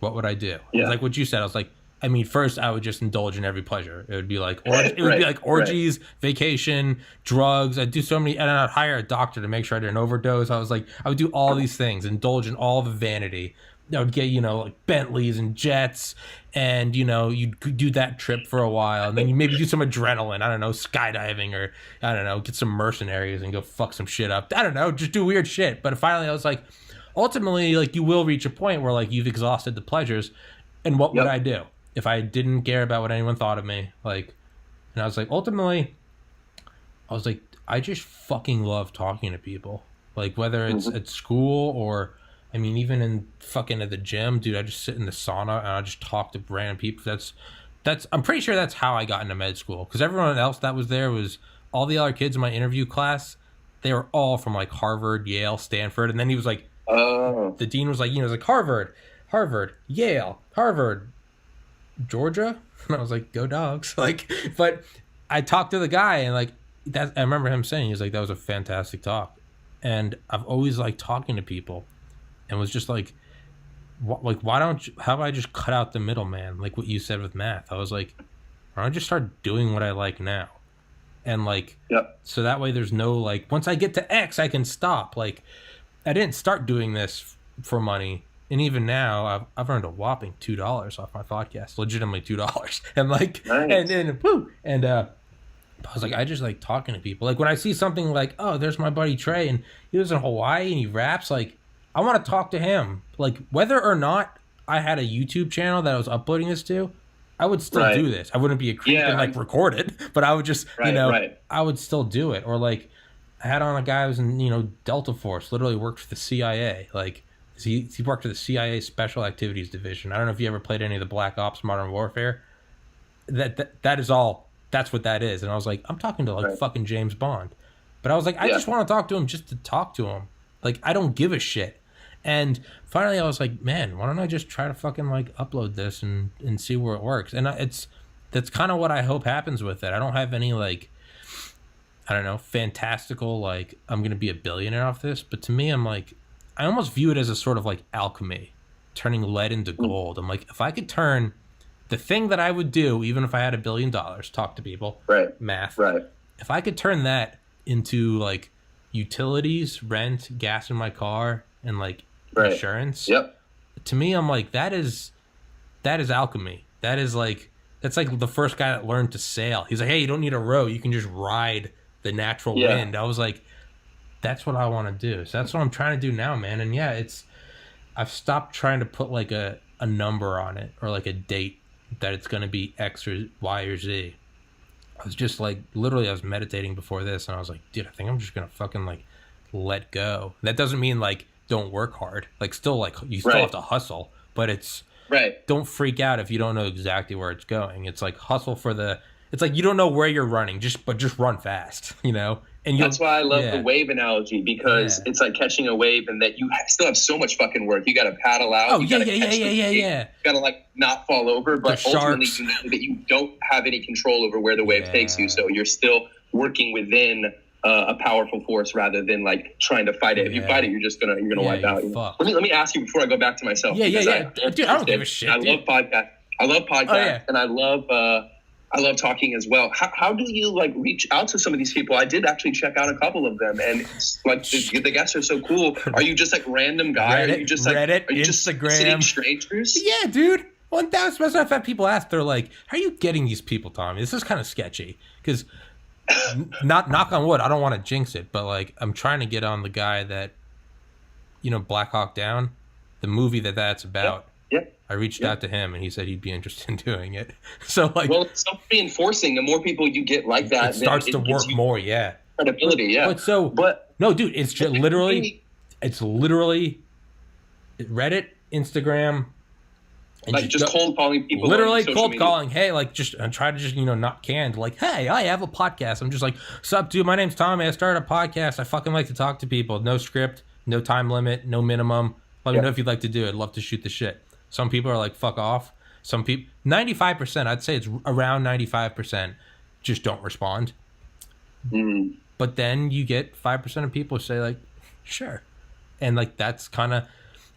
what would I do? Yeah. Like what you said, I was like, I mean, first I would just indulge in every pleasure. It would be like, it would be like orgies, vacation, drugs. I'd do so many, and I'd hire a doctor to make sure I didn't overdose. I was like, I would do all these things, indulge in all the vanity. I would get, you know, like Bentleys and jets, and, you know, you'd do that trip for a while, and then you maybe do some adrenaline, I don't know, skydiving, or, I don't know, get some mercenaries and go fuck some shit up. I don't know, just do weird shit. But finally I was like, ultimately, like, you will reach a point where, like, you've exhausted the pleasures, and what would I do if I didn't care about what anyone thought of me? Like, and I was like, ultimately, I was like, I just fucking love talking to people. Like whether it's at school or, I mean, even in fucking at the gym, dude, I just sit in the sauna and I just talk to random people. I'm pretty sure that's how I got into med school. Because everyone else that was there was all the other kids in my interview class. They were all from like Harvard, Yale, Stanford. And then he was like, the dean was like, you know, it was like Harvard, Yale, Harvard, Georgia. And I was like, go Dogs. Like, but I talked to the guy and like, I remember him saying, he was like, that was a fantastic talk. And I've always liked talking to people and was just like, why don't you, how about I just cut out the middleman? Like what you said with math. I was like, why don't I just start doing what I like now? And like, so that way there's no like, once I get to X, I can stop. Like I didn't start doing this for money. And even now I've earned a whopping $2 off my podcast, legitimately $2. And like, nice. and I was like, I just like talking to people. Like when I see something like, oh, there's my buddy Trey and he lives in Hawaii and he raps, like I want to talk to him. Like whether or not I had a YouTube channel that I was uploading this to, I would still do this. I wouldn't be a creep and like record it, but I would just, I would still do it. Or like I had on a guy who was in, Delta Force, literally worked for the CIA. Like he worked for the CIA Special Activities Division. I don't know if you ever played any of the Black Ops Modern Warfare. That is all. That's what that is. And I was like, I'm talking to like fucking James Bond. But I was like, I just want to talk to him just to talk to him. Like, I don't give a shit. And finally I was like, man, why don't I just try to fucking like upload this and see where it works? And that's kind of what I hope happens with it. I don't have any like, I don't know, fantastical, like I'm going to be a billionaire off this. But to me, I'm like, I almost view it as a sort of like alchemy, turning lead into gold. I'm like, if I could turn the thing that I would do, even if I had $1 billion, talk to people, math. If I could turn that into like utilities, rent, gas in my car, and like insurance, to me, I'm like, that is alchemy. That's like the first guy that learned to sail. He's like, hey, you don't need a row. You can just ride the natural wind. I was like, that's what I want to do. So that's what I'm trying to do now, man. And yeah, I've stopped trying to put like a number on it or like a date that it's going to be X or Y or Z. I was just like, literally I was meditating before this and I was like, dude, I think I'm just going to fucking like let go. That doesn't mean like don't work hard. Like still like you still have to hustle, but it's don't freak out if you don't know exactly where it's going. It's like hustle it's like you don't know where you're running, just run fast, And that's why I love the wave analogy because it's like catching a wave and that you still have so much fucking work. You got to paddle out. Oh, You got to like not fall over, but ultimately you know that you don't have any control over where the wave takes you. So you're still working within a powerful force rather than like trying to fight it. If you fight it, you're gonna wipe out. Let me ask you before I go back to myself. Dude, I don't give a shit. I love podcasts. And I love talking as well. How do you like reach out to some of these people? I did actually check out a couple of them, and it's like the guests are so cool. Are you just like random guy? Reddit, are you just like Reddit, are you Instagram, just sitting strangers? Yeah, dude. 1,000%. I've had people ask. They're like, "How are you getting these people, Tommy?" This is kind of sketchy because, not knock on wood. I don't want to jinx it, but like I'm trying to get on the guy that, Black Hawk Down, the movie that's about. Yeah. I reached out to him and he said he'd be interested in doing it. So like, well, it's so reinforcing. The more people you get like that, it starts to work more. Yeah. Credibility. Yeah. But no, dude, it's just literally Reddit, Instagram, and like just cold calling people. Literally cold calling. Hey, like just try to just, not canned. Like, hey, I have a podcast. I'm just like, sup, dude, my name's Tommy. I started a podcast. I fucking like to talk to people. No script, no time limit, no minimum. Let me know if you'd like to do it. I'd love to shoot the shit. Some people are like, fuck off. Some people, 95%, I'd say it's around 95%, just don't respond. But then you get 5% of people say like, sure. And like, that's kind of,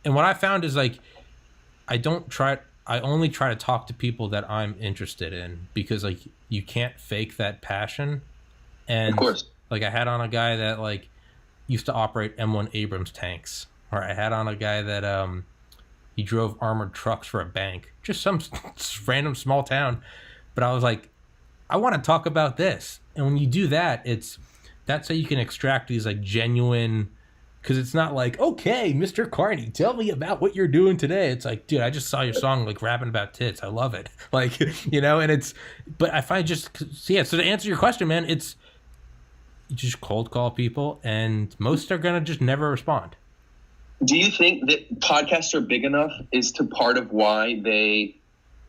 and what I found is like, I only try to talk to people that I'm interested in because like, you can't fake that passion. And of course, like I had on a guy that like used to operate M1 Abrams tanks. Or I had on a guy that he drove armored trucks for a bank, just some random small town. But I was like, I want to talk about this. And when you do that, that's how you can extract these like genuine, because it's not like, okay, Mr. Carney, tell me about what you're doing today. It's like, dude, I just saw your song like rapping about tits. I love it. Like, and but I find so to answer your question, man, you just cold call people, and most are going to just never respond. Do you think that podcasts are big enough is to part of why they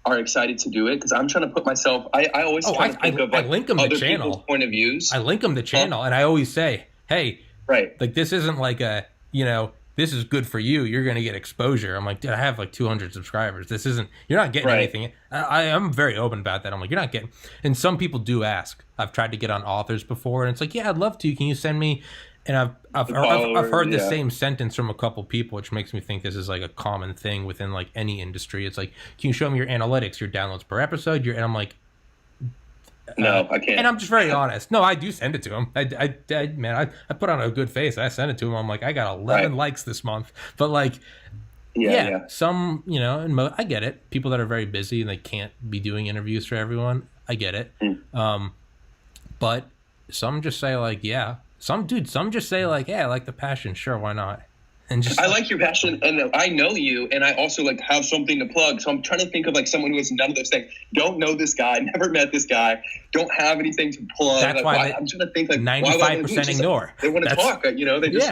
are excited to do it? Because I'm trying to put myself, I always try to think of like link them other the channel. people's point of views. I link them the channel, and I always say, hey, right, like this isn't like a, you know, this is good for you. You're going to get exposure. I'm like, dude, I have like 200 subscribers. This isn't, you're not getting anything. I'm very open about that. I'm like, you're not getting, and some people do ask. I've tried to get on authors before, and it's like, yeah, I'd love to. Can you send me? And I've heard the same sentence from a couple people, which makes me think this is like a common thing within like any industry. It's like, can you show me your analytics, your downloads per episode? And I'm like, no, I can't. And I'm just very honest. No, I do send it to him. I put on a good face. I send it to him. I'm like, I got 11 likes this month. But like, yeah. Some, you know, and I get it. People that are very busy and they can't be doing interviews for everyone. I get it. But some just say like, yeah. Some just say like, yeah, I like the passion. Sure, why not? And just I like your passion, and I know you, and I also like have something to plug. So I'm trying to think of like someone who has none of those things. Don't know this guy, never met this guy, don't have anything to plug. That's like, why I'm trying to think like 95% ignore. Like, they want to talk, you know. They just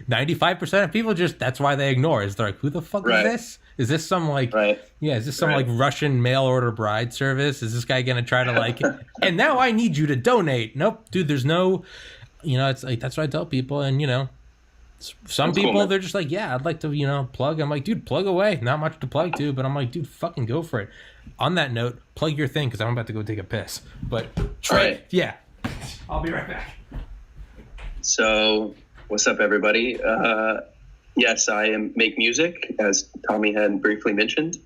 95% of people just that's why they ignore. Is they're like, who the fuck is this? Is this some like is this some like Russian mail order bride service? Is this guy gonna try to like? And now I need you to donate. Nope, dude. There's no. You know, it's like that's what I tell people, and you know. Some people, cool, they're just like, yeah, I'd like to, you know, plug. I'm like, dude, plug away. Not much to plug to, but I'm like, dude, fucking go for it. On that note, plug your thing because I'm about to go take a piss. But, yeah, I'll be right back. So, what's up, everybody? Yes, I make music, as Tommy had briefly mentioned,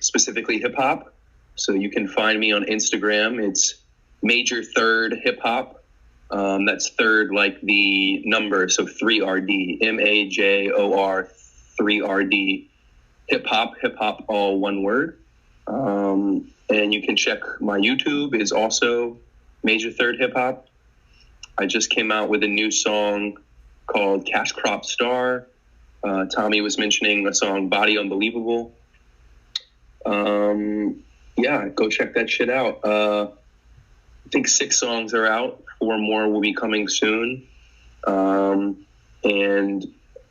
specifically hip-hop. So you can find me on Instagram. It's Major Third Hip Hop. That's third like the number, so 3RD, MAJOR 3RD, hip hop, all one word. And you can check my YouTube is also Major Third Hip Hop. I just came out with a new song called Cash Crop Star. Tommy was mentioning a song Body Unbelievable. Yeah, go check that shit out. I think 6 songs are out. 4 more will be coming soon. And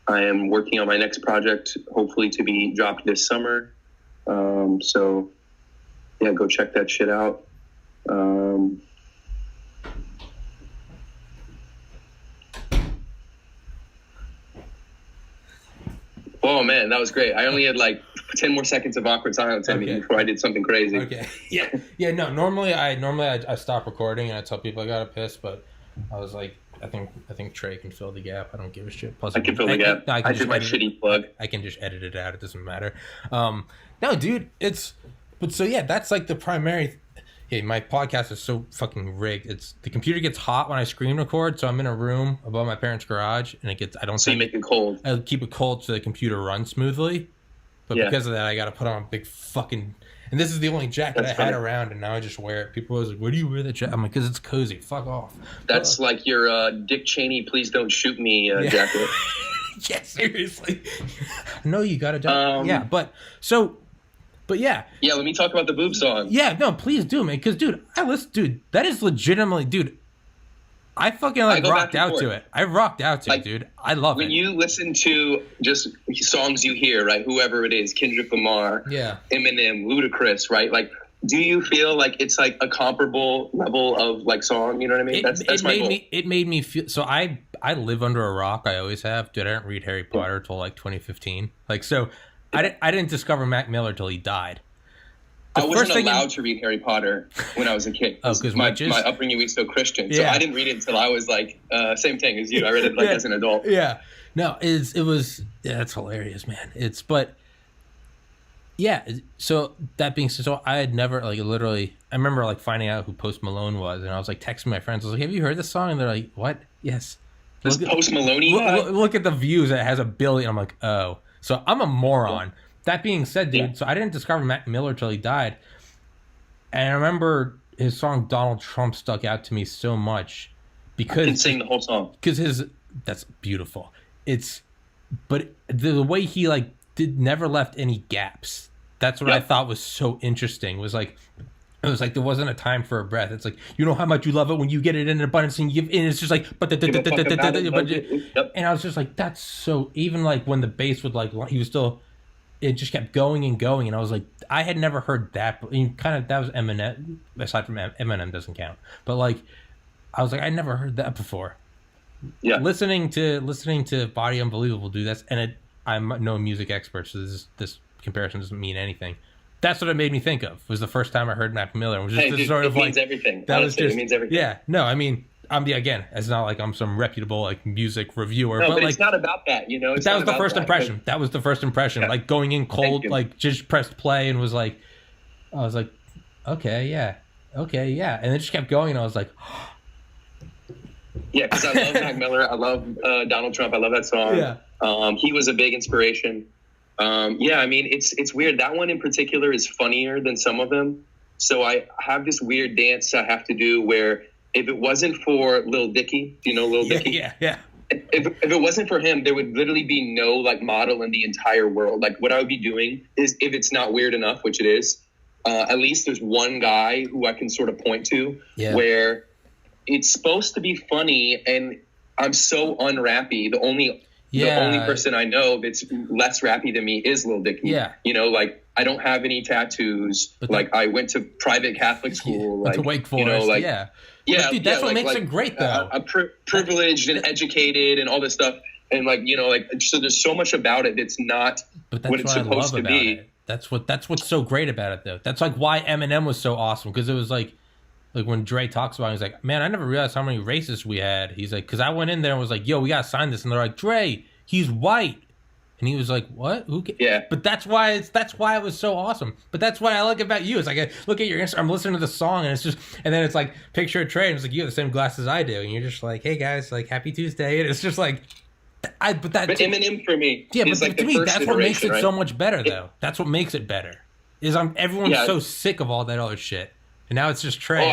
I am working on my next project, hopefully to be dropped this summer. So, yeah, go check that shit out. Oh, man, that was great. I only had like 10 more seconds of awkward silence before I did something crazy. Okay. Yeah. No. Normally I stop recording and I tell people I gotta piss, but I was like, I think Trey can fill the gap. I don't give a shit. Plus, I can fill the gap. I did my shitty plug. I can just edit it out. It doesn't matter. No, dude. That's like the primary. Yeah, my podcast is so fucking rigged. It's the computer gets hot when I screen record, so I'm in a room above my parents' garage, and it gets. So you make it cold. I keep it cold so the computer runs smoothly. But because of that, I got to put on a big fucking... And this is the only jacket I had around, and now I just wear it. People are like, why do you wear that jacket? I'm like, because it's cozy. Fuck off. That's like your Dick Cheney, please don't shoot me jacket. Yeah, seriously. No, you got to die. Yeah, but yeah. Yeah, let me talk about the boob song. Yeah, no, please do, man. Because, dude, that is legitimately... Dude, I fucking rocked out to it. I rocked out to it, dude. I love it. When you listen to just songs you hear, right? Whoever it is, Kendrick Lamar, Eminem, Ludacris, right? Like, do you feel like it's like a comparable level of like song? You know what I mean? That's my goal. It made me feel. So I live under a rock. I always have. Dude, I didn't read Harry Potter until like 2015. Like, so I didn't discover Mac Miller till he died. I wasn't allowed to read Harry Potter when I was a kid. Because my upbringing was so Christian. So I didn't read it until I was like, same thing as you. I read it like as an adult. Yeah. No, it was, that's hilarious, man. So that being said, so I had never like literally, I remember like finding out who Post Malone was, and I was like texting my friends. I was like, have you heard this song? And they're like, what? Yes. This Post Malone guy? Look at the views. It has 1 billion. I'm like, oh. So I'm a moron. Yeah. That being said, dude, so I didn't discover Mac Miller till he died. And I remember his song Donald Trump stuck out to me so much because I can sing the whole song. Because that's beautiful. But the way he like never left any gaps. That's what I thought was so interesting. Was like It was like there wasn't a time for a breath. It's like, you know how much you love it when you get it in abundance and you give, and it's just like, and I was just like, that's so, even like when the bass would like, he was still, it just kept going and going, and I was like, I had never heard that, but kind of, that was Eminem, aside from Eminem doesn't count, but like, I was like, I never heard that before. Yeah. Listening to Body Unbelievable do this, and I'm no music expert, so this comparison doesn't mean anything. That's what it made me think of. Was the first time I heard Mac Miller. It was just sort of like, means everything. That Honestly, was just, it means everything. Yeah. No, I mean, again, it's not like I'm some reputable like music reviewer. No, but like, it's not about that, you know. That was the first impression. That was the first impression. Yeah. Like going in cold, like just pressed play and was like, I was like, okay, yeah, and it just kept going, and I was like, yeah, because I love Mac Miller. I love Donald Trump. I love that song. Yeah. He was a big inspiration. Yeah, I mean, it's weird. That one in particular is funnier than some of them. So I have this weird dance I have to do where if it wasn't for Lil Dicky, do you know Lil Dicky? Yeah. If it wasn't for him, there would literally be no like model in the entire world. Like what I would be doing is, if it's not weird enough, which it is, at least there's one guy who I can sort of point to where it's supposed to be funny, and I'm so unrappy. The only person I know that's less rappy than me is Lil Dicky. Yeah. You know, like I don't have any tattoos. Like I went to private Catholic school. Like to Wake Forest. You know, like yeah, dude, that's what makes it great, though. I'm privileged and educated and all this stuff, and like you know, like so there's so much about it that's not what it's supposed to be. That's what's so great about it, though. That's like why Eminem was so awesome, because it was like when Dre talks about it, he's like, man, I never realized how many racists we had. He's like, because I went in there and was like, yo, we gotta sign this, and they're like, Dre, he's white. And he was like, "What? Who?" Yeah. But that's why it was so awesome. But that's what I like about you. It's like I look at your Instagram, I'm listening to the song, and it's just, and then it's like picture a Trey, and it's like you have the same glasses I do, and you're just like, "Hey guys, like happy Tuesday," and it's just like, But Eminem for me, yeah, but like to me, that's what makes it so much better, though. That's what makes it better. Is everyone's so sick of all that other shit. And now it's just Trey.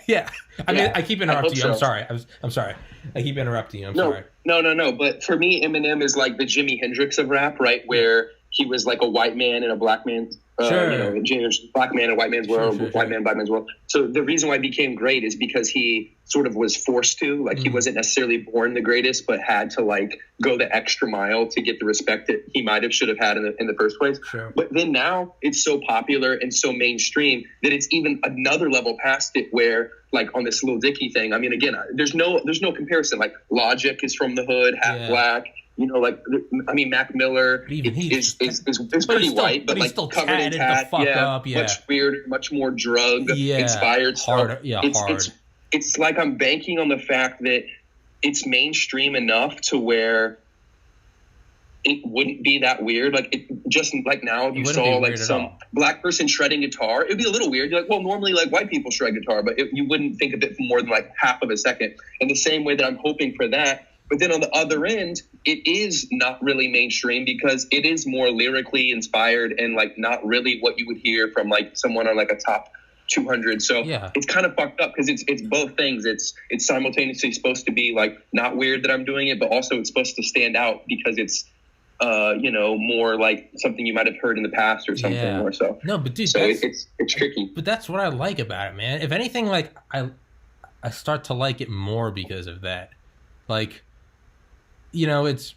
Yeah. I mean, I keep interrupting you. I'm sorry. I'm sorry. I keep interrupting you. I'm sorry. No. But for me, Eminem is like the Jimi Hendrix of rap, right? Where he was like a white man in a black man. Sure. You know, black man in white man's world, white man, black man's world. So the reason why he became great is because he sort of was forced to. Like he wasn't necessarily born the greatest, but had to like go the extra mile to get the respect that he should have had in the first place. Sure. But then now it's so popular and so mainstream that it's even another level past it, where like on this Lil Dicky thing. I mean, again, there's no comparison. Like Logic is from the hood, half black. You know, like I mean, Mac Miller is pretty white, but like covered in tat. Much weird, much more drug inspired. Hard. It's like I'm banking on the fact that it's mainstream enough to where it wouldn't be that weird. Like it just like now, if you saw like some black person shredding guitar, it'd be a little weird. You're like, well, normally like white people shred guitar, but you wouldn't think of it for more than like half of a second. In the same way that I'm hoping for that. But then on the other end, it is not really mainstream because it is more lyrically inspired and like not really what you would hear from like someone on like a top 200. So it's kind of fucked up because it's both things. It's simultaneously supposed to be like not weird that I'm doing it, but also it's supposed to stand out because it's you know, more like something you might have heard in the past or something more so. No, but dude, so it's tricky. But that's what I like about it, man. If anything, like I start to like it more because of that. Like, you know, it'd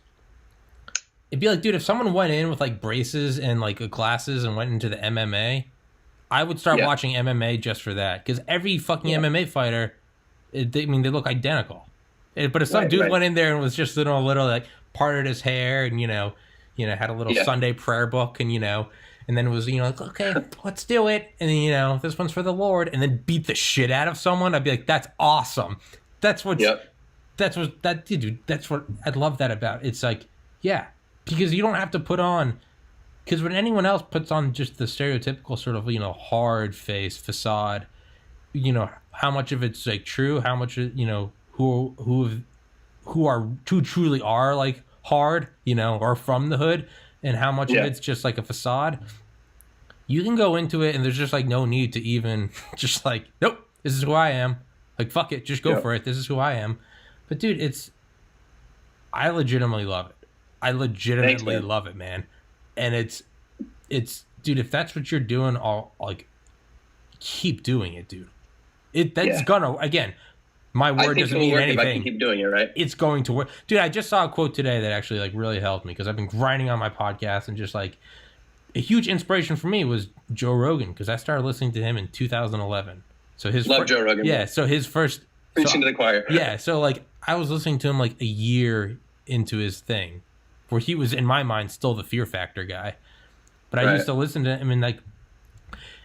be like, dude, if someone went in with like braces and like glasses and went into the MMA, I would start watching MMA just for that. Because every fucking MMA fighter, they look identical. But if some dude went in there and was just a little like parted his hair and, you know, had a little Sunday prayer book and, you know, and then it was, you know, like, okay, let's do it. And then, you know, this one's for the Lord, and then beat the shit out of someone, I'd be like, that's awesome. That's what I love that about. It's like, because you don't have to put on, because when anyone else puts on just the stereotypical sort of, you know, hard face facade, you know, how much of it's like true, how much, you know, who truly are like hard, you know, or from the hood, and how much of it's just like a facade. You can go into it and there's just like no need to even just like, nope, this is who I am. Like, fuck it, just go for it. This is who I am. But dude, I legitimately love it. I legitimately love it, man. And it's dude, if that's what you're doing, all like, keep doing it, dude. That's gonna, again, my word doesn't mean anything. If I can keep doing it, right? It's going to work. Dude, I just saw a quote today that actually like really helped me because I've been grinding on my podcast, and just like a huge inspiration for me was Joe Rogan, because I started listening to him in 2011. So Love Joe Rogan. Yeah, so his first... Preaching to the choir. Yeah, so like I was listening to him like a year into his thing, where he was, in my mind, still the Fear Factor guy. But I used to listen to him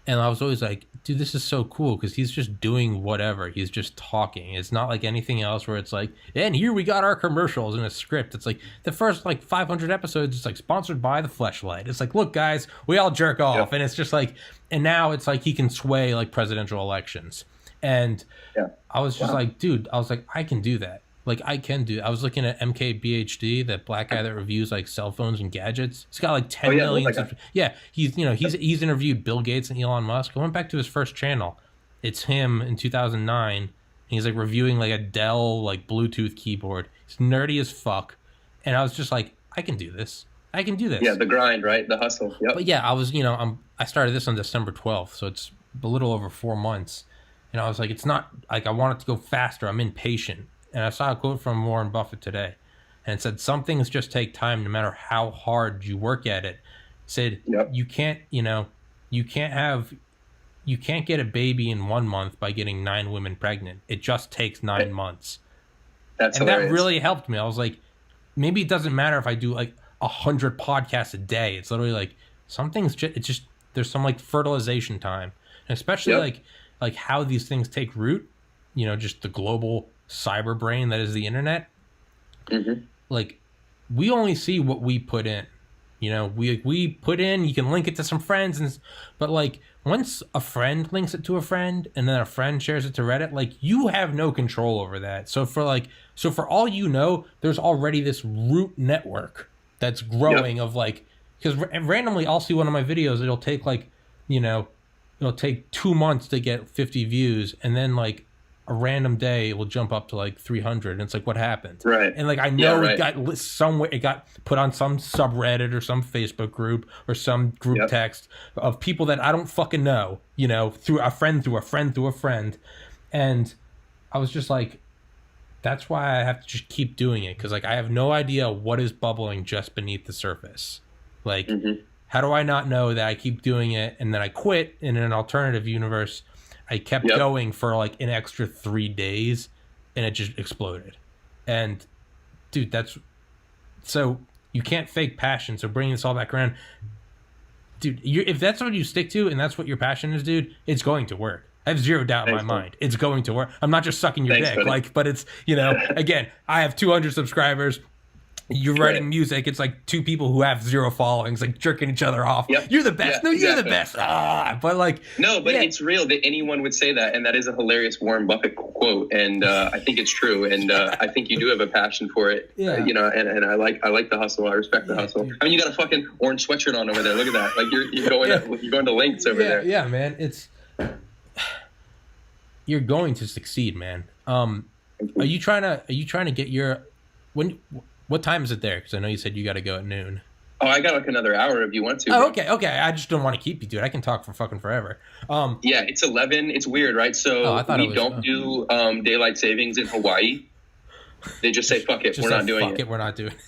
and I was always like, dude, this is so cool because he's just doing whatever. He's just talking. It's not like anything else where it's like, and here we got our commercials in a script. It's like the first like 500 episodes, it's like sponsored by the Fleshlight. It's like, look, guys, we all jerk off. Yep. And it's just like, and now it's like he can sway like presidential elections. And I was just like, dude, I was like, I can do that. Like, I can do. I was looking at MKBHD, that black guy that reviews like cell phones and gadgets. He's got like 10 million. He's interviewed Bill Gates and Elon Musk. I went back to his first channel. It's him in 2009. And he's like reviewing like a Dell like Bluetooth keyboard. He's nerdy as fuck. And I was just like, I can do this. I can do this. Yeah, the grind, right? The hustle. Yep. But yeah, I was, I started this on December 12th, so it's a little over 4 months. And I was like, it's not like I want it to go faster. I'm impatient. And I saw a quote from Warren Buffett today, and it said, some things just take time no matter how hard you work at it. It said, you can't get a baby in 1 month by getting 9 women pregnant. It just takes 9 months. That's and hilarious. That really helped me. I was like, maybe it doesn't matter if I do like 100 podcasts a day. It's literally like some things, it's just, there's some like fertilization time. And especially like how these things take root, just the global cyber brain that is the internet. Like, we only see what we put in. We put in, you can link it to some friends, but like once a friend links it to a friend and then a friend shares it to Reddit, like you have no control over that. So for all you know, there's already this root network that's growing of like, because randomly I'll see one of my videos, it'll take like, it'll take 2 months to get 50 views, and then like a random day it will jump up to like 300, and it's like, what happened? Right. And like I know it got somewhere, it got put on some subreddit or some Facebook group or some group text of people that I don't fucking know, through a friend through a friend through a friend. And I was just like, that's why I have to just keep doing it, because like I have no idea what is bubbling just beneath the surface. Like, how do I not know that I keep doing it and then I quit in an alternative universe? I kept going for like an extra 3 days, and it just exploded. And dude, so you can't fake passion. So bringing this all back around, dude, if that's what you stick to and that's what your passion is, dude, it's going to work. I have zero doubt in my mind. It's going to work. I'm not just sucking your dick, buddy. But it's, again, I have 200 subscribers. You're writing music. It's like 2 people who have 0 followings, like jerking each other off. You're the best. No, you're the best. But like, no, but it's real that anyone would say that, and that is a hilarious Warren Buffett quote, and I think it's true, and I think you do have a passion for it. And I like the hustle. I respect the hustle. Dude. I mean, you got a fucking orange sweatshirt on over there. Look at that. Like you're going to links over there. Yeah, man. You're going to succeed, man. Are you trying to get your what time is it there? Because I know you said you got to go at noon. Oh, I got like another hour if you want to. Oh, okay. I just don't want to keep you, dude. I can talk for fucking forever. Yeah, it's 11. It's weird, right? So we don't do daylight savings in Hawaii. They just say, fuck it, we're not doing it. We're not doing it.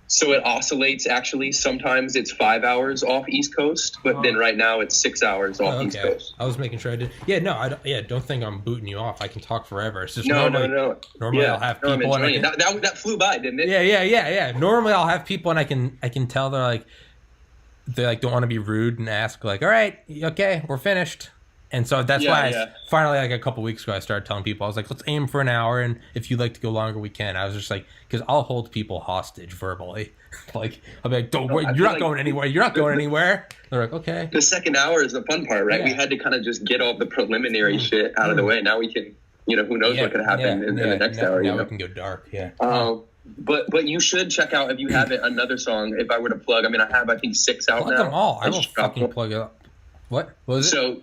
So it oscillates, actually. Sometimes it's 5 hours off East Coast, but then right now it's 6 hours off East Coast. I was making sure I did. Yeah, no, don't think I'm booting you off. I can talk forever. It's just no. Normally I'll have people and that flew by, didn't it? Yeah. Normally I'll have people and I can tell they don't want to be rude and ask like, all right, okay, we're finished. And so that's why I finally, like a couple weeks ago, I started telling people, I was like, let's aim for an hour. And if you'd like to go longer, we can. I was just like, because I'll hold people hostage verbally. Like, I'll be like, don't worry, you're not going anywhere. You're not going anywhere. They're like, okay. The second hour is the fun part, right? Yeah. We had to kind of just get all the preliminary shit out of the way. Now we can, who knows what could happen in the next hour. Now we can go dark, But you should check out, if you haven't, another song. If I were to plug, I have, I think 6 out now. Plug them all. I will fucking plug it up. What was it? So...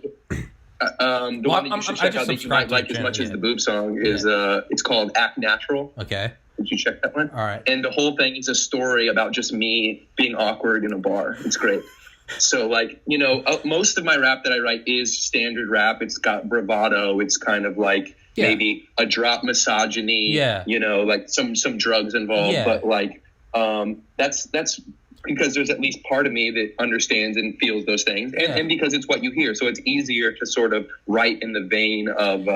the one that you should check out that you might like as much as the Boob song is it's called Act Natural. Okay. Did you check that one? All right. And the whole thing is a story about just me being awkward in a bar. It's great. So like, you know, most of my rap that I write is standard rap. It's got bravado. It's kind of like maybe a drop misogyny, you know, like some drugs involved, but like, that's because there's at least part of me that understands and feels those things, and because it's what you hear. So it's easier to sort of write in the vein of,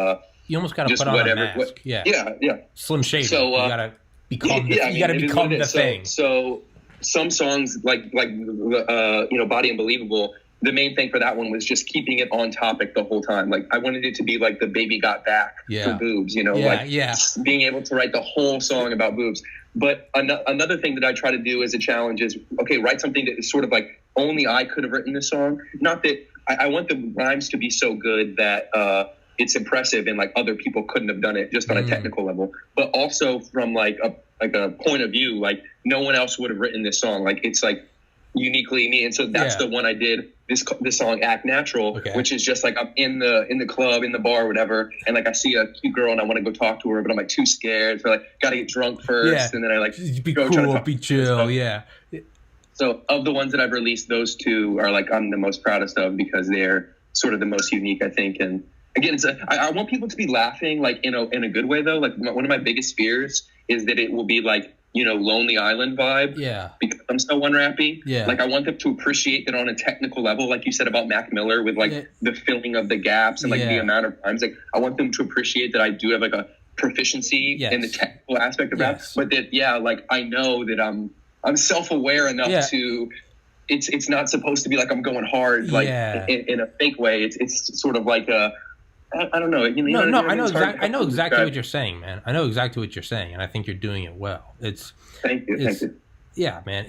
you almost got to put on a mask. Yeah. Slim Shady. So you got to become the thing. So some songs like you know, Body Unbelievable, the main thing for that one was just keeping it on topic the whole time. Like I wanted it to be like the Baby Got Back for boobs, you know, being able to write the whole song about boobs. But another thing that I try to do as a challenge is, okay, write something that is sort of like only I could have written this song. Not that I want the rhymes to be so good that it's impressive and like other people couldn't have done it just on a technical level, but also from like a point of view, like no one else would have written this song. Like it's like uniquely me. And so that's the one I did, this song Act Natural, which is just like I'm in the club, in the bar, whatever, and like I see a cute girl and I want to go talk to her, but I'm like too scared, so like gotta get drunk first, and then I like be cool, be chill. So of the ones that I've released, those two are like I'm the most proudest of because they're sort of the most unique, I think. And again, I want people to be laughing like in a good way though. Like one of my biggest fears is that it will be like, you know, Lonely Island vibe. Because I'm so unrappy. Like I want them to appreciate that on a technical level, like you said about Mac Miller with like the filling of the gaps and like the amount of times. Like I want them to appreciate that I do have like a proficiency in the technical aspect of rap, but that like I know that I'm self-aware enough to. It's not supposed to be like I'm going hard like in a fake way. It's sort of like a. I don't know. I know exactly what you're saying, man. I know exactly what you're saying, and I think you're doing it well. Thank you. Yeah, man.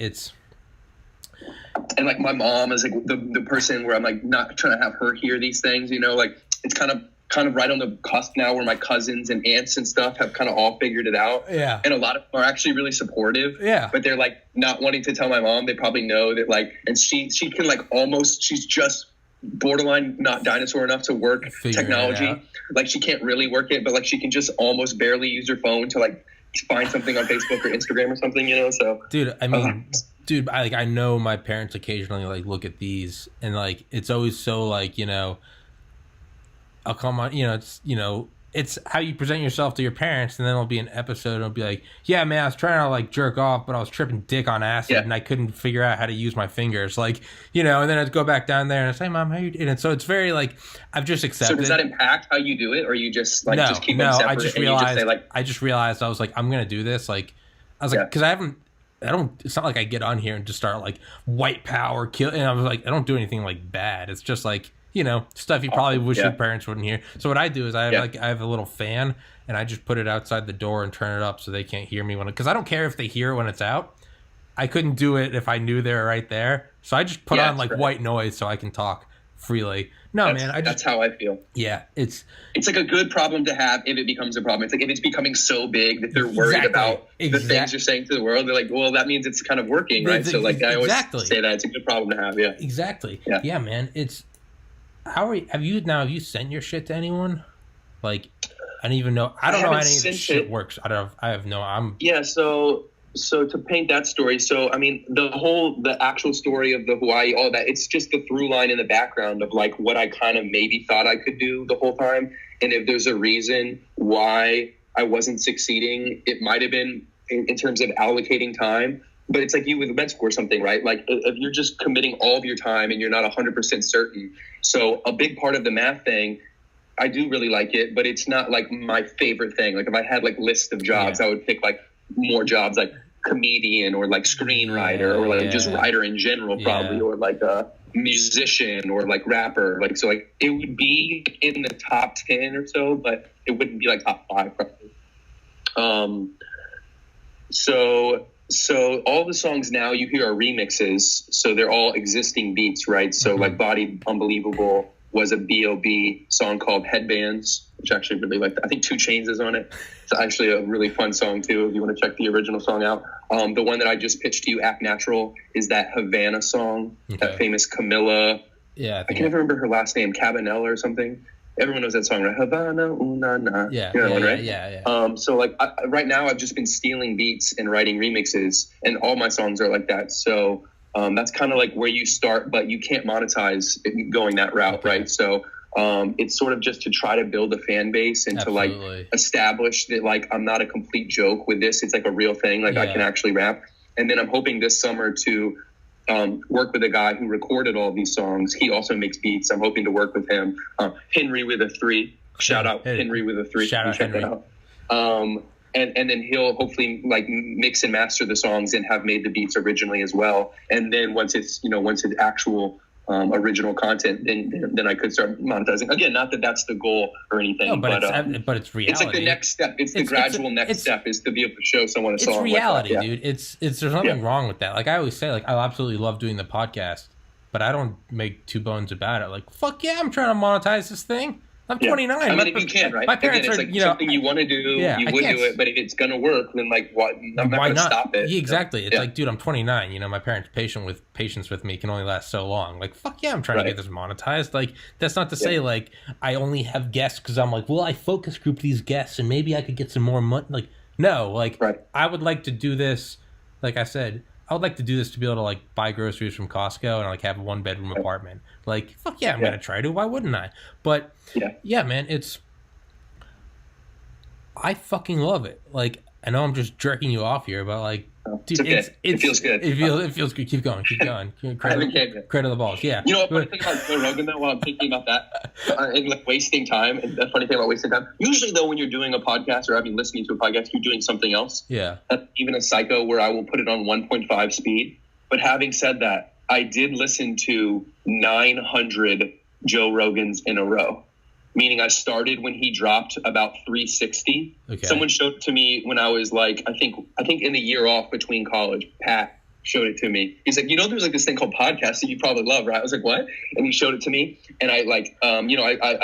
And like my mom is like the person where I'm like not trying to have her hear these things, you know, like it's kind of right on the cusp now where my cousins and aunts and stuff have kind of all figured it out. And a lot of them are actually really supportive. But they're like not wanting to tell my mom. They probably know that like, and she can like almost, she's just borderline not dinosaur enough to work technology. Like she can't really work it, but like she can just almost barely use her phone to like find something on Facebook or Instagram or something, you know. So dude, I mean I know my parents occasionally like look at these and like it's always so like, you know, I'll come on, you know, it's how you present yourself to your parents, and then it'll be an episode and it'll be like, yeah, man, I was trying to like jerk off, but I was tripping dick on acid and I couldn't figure out how to use my fingers. Like, you know, and then I'd go back down there and I'd say, Mom, how you doing? And so it's very like, I've just accepted. So does that impact how you do it? Or you just like, just keep them separate? I just realized I was like, I'm going to do this. Like, I was like, cause it's not like I get on here and just start like white power kill. And I was like, I don't do anything like bad. It's just like, you know, stuff you probably wish your parents wouldn't hear. So what I do is I have a little fan and I just put it outside the door and turn it up so they can't hear me because I don't care if they hear it when it's out. I couldn't do it if I knew they were right there. So I just put on like white noise so I can talk freely. That's how I feel. Yeah, it's like a good problem to have if it becomes a problem. It's like if it's becoming so big that they're worried about the things you're saying to the world. They're like, well, that means it's kind of working, right? So like I always say that it's a good problem to have. Yeah, exactly. Yeah, man. It's have you sent your shit to anyone? Like, I don't even know. I don't know how any of this shit works. So to paint that story, so I mean the actual story of the Hawaii, all that, it's just the through line in the background of like what I kind of maybe thought I could do the whole time. And if there's a reason why I wasn't succeeding, it might have been in terms of allocating time. But it's like you with med school or something, right? Like if you're just committing all of your time and you're not 100% certain. So a big part of the math thing, I do really like it, but it's not like my favorite thing. Like if I had like list of jobs, I would pick like more jobs like comedian or like screenwriter or like just writer in general probably, or like a musician or like rapper. Like, so like it would be in the top 10 or so, but it wouldn't be like top 5 probably. So all the songs now you hear are remixes. So they're all existing beats, right? So like Body Unbelievable was a B.O.B. song called Headbands, which I actually really like. I think 2 Chainz is on it. It's actually a really fun song too, if you want to check the original song out. The one that I just pitched to you, Act Natural, is that Havana song, that famous Camilla. Yeah. I can't even remember her last name, Cabanella or something. Everyone knows that song, right? Havana, na na. Yeah, you know one, right? Yeah. So like right now I've just been stealing beats and writing remixes, and all my songs are like that. So that's kind of like where you start, but you can't monetize going that route, right? So it's sort of just to try to build a fan base and to like establish that like I'm not a complete joke with this. It's like a real thing. Like I can actually rap. And then I'm hoping this summer to work with a guy who recorded all these songs. He also makes beats. I'm hoping to work with him. Henry with a 3. Shout out Henry with a 3. Shout out Henry. And then he'll hopefully like mix and master the songs and have made the beats originally as well. And then once it's actual original content, then I could start monetizing. Again, not that that's the goal or anything, no, but it's reality. It's like the next step. It's the gradual next step is to be able to show someone a song. It's reality, like that. Dude. It's there's nothing wrong with that. Like I always say, like I absolutely love doing the podcast, but I don't make two bones about it. Like fuck yeah, I'm trying to monetize this thing. I'm 29. I mean, if you can, right? My parents it's like something you want to do, you would do it. But if it's going to work, then like, what? I'm not going to stop it. Yeah, exactly. It's like, dude, I'm 29. You know, my parents' patience with me can only last so long. Like, fuck yeah, I'm trying to get this monetized. Like, that's not to say like I only have guests because I'm like, well, I focus group these guests and maybe I could get some more money. Like, no, like I would like to do this. Like I said, I would like to do this to be able to like buy groceries from Costco and like have a 1-bedroom apartment. Like, fuck yeah, I'm going to try to. Why wouldn't I? But yeah, man, I fucking love it. Like, I know I'm just jerking you off here, but like, dude, it feels good. It feels good. Keep going. Credit the balls. Yeah. You know what? Funny thing about Joe Rogan though, while I'm thinking about that, and like wasting time. And the funny thing about wasting time, usually though, when you're doing a podcast or listening to a podcast, you're doing something else. Yeah. Even a psycho where I will put it on 1.5 speed. But having said that, I did listen to 900 Joe Rogans in a row. Meaning I started when he dropped about 360. Okay. Someone showed it to me when I was like, I think in the year off between college, Pat showed it to me. He's like, there's like this thing called podcast that you probably love, right? I was like, what? And he showed it to me. And I like, I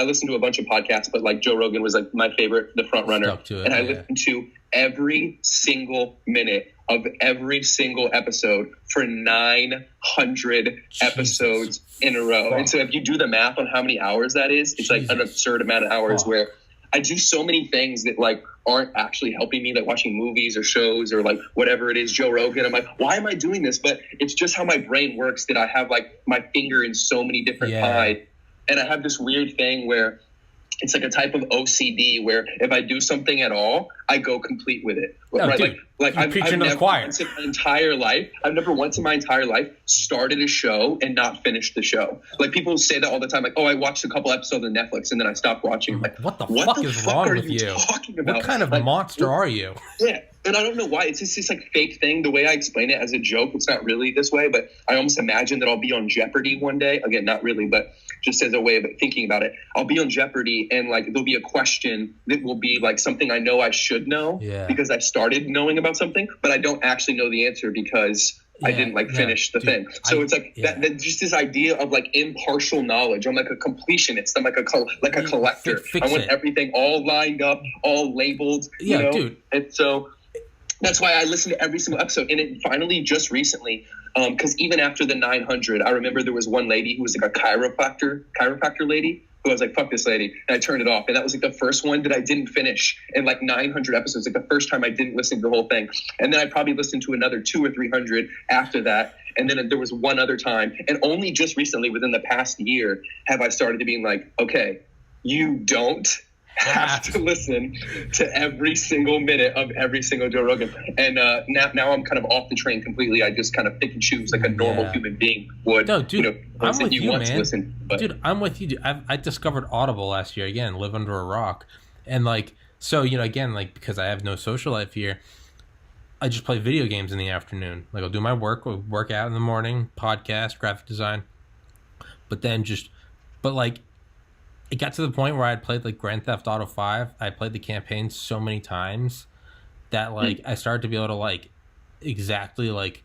listened to a bunch of podcasts, but like Joe Rogan was like my favorite, the front runner. I listened to every single minute of every single episode for 900 episodes in a row. Fuck. And so if you do the math on how many hours that is, it's like an absurd amount of hours where I do so many things that like aren't actually helping me, like watching movies or shows or like whatever it is, Joe Rogan. I'm like, why am I doing this? But it's just how my brain works that I have like my finger in so many different pies. And I have this weird thing where it's like a type of OCD where if I do something at all, I go complete with it. No, right? Dude, I've never once in my entire life, started a show and not finished the show. Like people say that all the time. Like, oh, I watched a couple episodes of Netflix and then I stopped watching. Like, what the fuck is wrong with you? Talking about? What kind of monster are you? Yeah. And I don't know why. It's just this like fake thing. The way I explain it as a joke, it's not really this way, but I almost imagine that I'll be on Jeopardy one day. Again, not really, but just as a way of thinking about it. I'll be on Jeopardy and like there'll be a question that will be like something I know I should know because I started knowing about something, but I don't actually know the answer because I didn't finish the thing. So it's like that just this idea of like impartial knowledge. I'm like a completionist. I'm like a collector. I want everything all lined up, all labeled. Yeah, dude. And so that's why I listen to every single episode. And it finally just recently, because even after the 900, I remember there was one lady who was like a chiropractor lady who I was like, fuck this lady. And I turned it off. And that was like the first one that I didn't finish in like 900 episodes. Like the first time I didn't listen to the whole thing. And then I probably listened to another 200 or 300 after that. And then there was one other time. And only just recently within the past year have I started to being like, okay, you don't have to listen to every single minute of every single Joe Rogan. And now I'm kind of off the train completely. I just kind of pick and choose like a normal human being would. No, dude, I'm with you, man. Listen, dude, I'm with you. Dude. I discovered Audible last year. Again, live under a rock. And like, so, again, like because I have no social life here, I just play video games in the afternoon. Like I'll do my work out in the morning, podcast, graphic design. But like, it got to the point where I'd played like Grand Theft Auto 5. I played the campaign so many times that like I started to be able to like exactly like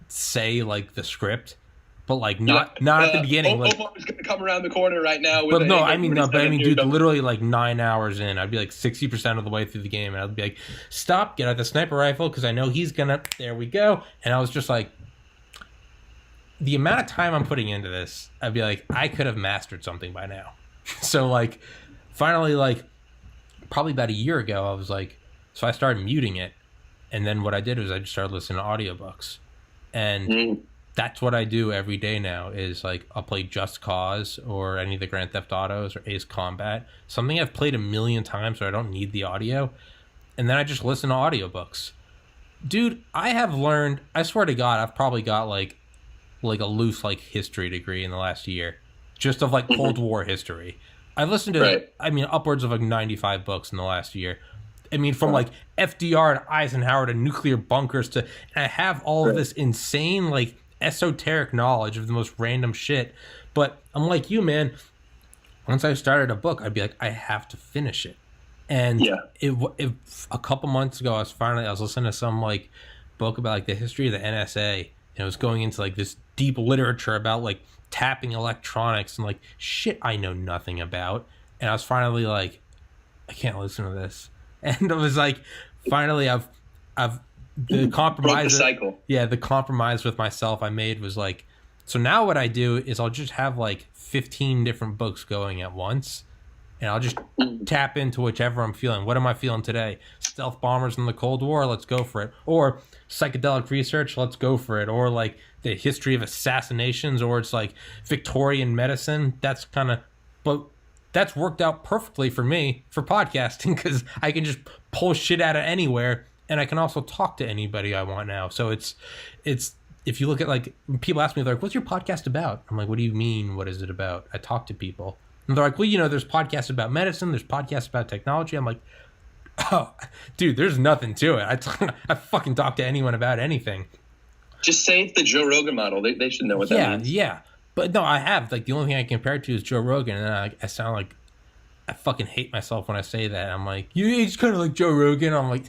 say like the script, but like not at the beginning. Omaha's gonna come around the corner right now. But dude, literally like 9 hours in, I'd be like 60% of the way through the game, and I'd be like, stop, get out the sniper rifle because I know he's gonna. There we go. And I was just like, the amount of time I'm putting into this, I'd be like, I could have mastered something by now. So like finally, like probably about a year ago, I was like, so I started muting it. And then what I did was I just started listening to audiobooks. And that's what I do every day now is like I'll play Just Cause or any of the Grand Theft Autos or Ace Combat, something I've played a million times so I don't need the audio, and then I just listen to audiobooks. Dude, I have learned, I swear to God, I've probably got like a loose like history degree in the last year, just of like Cold War history. I've listened to upwards of like 95 books in the last year. I mean, from like FDR to Eisenhower to nuclear bunkers to, and I have all of this insane like esoteric knowledge of the most random shit. But I'm like you, man. Once I started a book, I'd be like, I have to finish it. And it a couple months ago, I was listening to some like book about like the history of the NSA, and it was going into like this deep literature about like tapping electronics and like shit I know nothing about. And I was finally like, I can't listen to this. And it was like, finally, I've the compromise. Broke the cycle. Yeah, the compromise with myself I made was like, so now what I do is I'll just have like 15 different books going at once, and I'll just tap into whichever I'm feeling. What am I feeling today? Stealth bombers in the Cold War? Let's go for it. Or psychedelic research? Let's go for it. Or like the history of assassinations, or it's like Victorian medicine. That's kind of, but that's worked out perfectly for me for podcasting because I can just pull shit out of anywhere, and I can also talk to anybody I want now. So it's if you look at like, people ask me, they're like, what's your podcast about? I'm like, what do you mean? What is it about? I talk to people. And they're like, well, you know, there's podcasts about medicine, there's podcasts about technology. I'm like, oh, dude, there's nothing to it. I fucking talk to anyone about anything. Just say it's the Joe Rogan model. They should know what that means. Yeah. But no, I have. Like, the only thing I compare it to is Joe Rogan, and I sound like I fucking hate myself when I say that. I'm like, he's kind of like Joe Rogan. I'm like,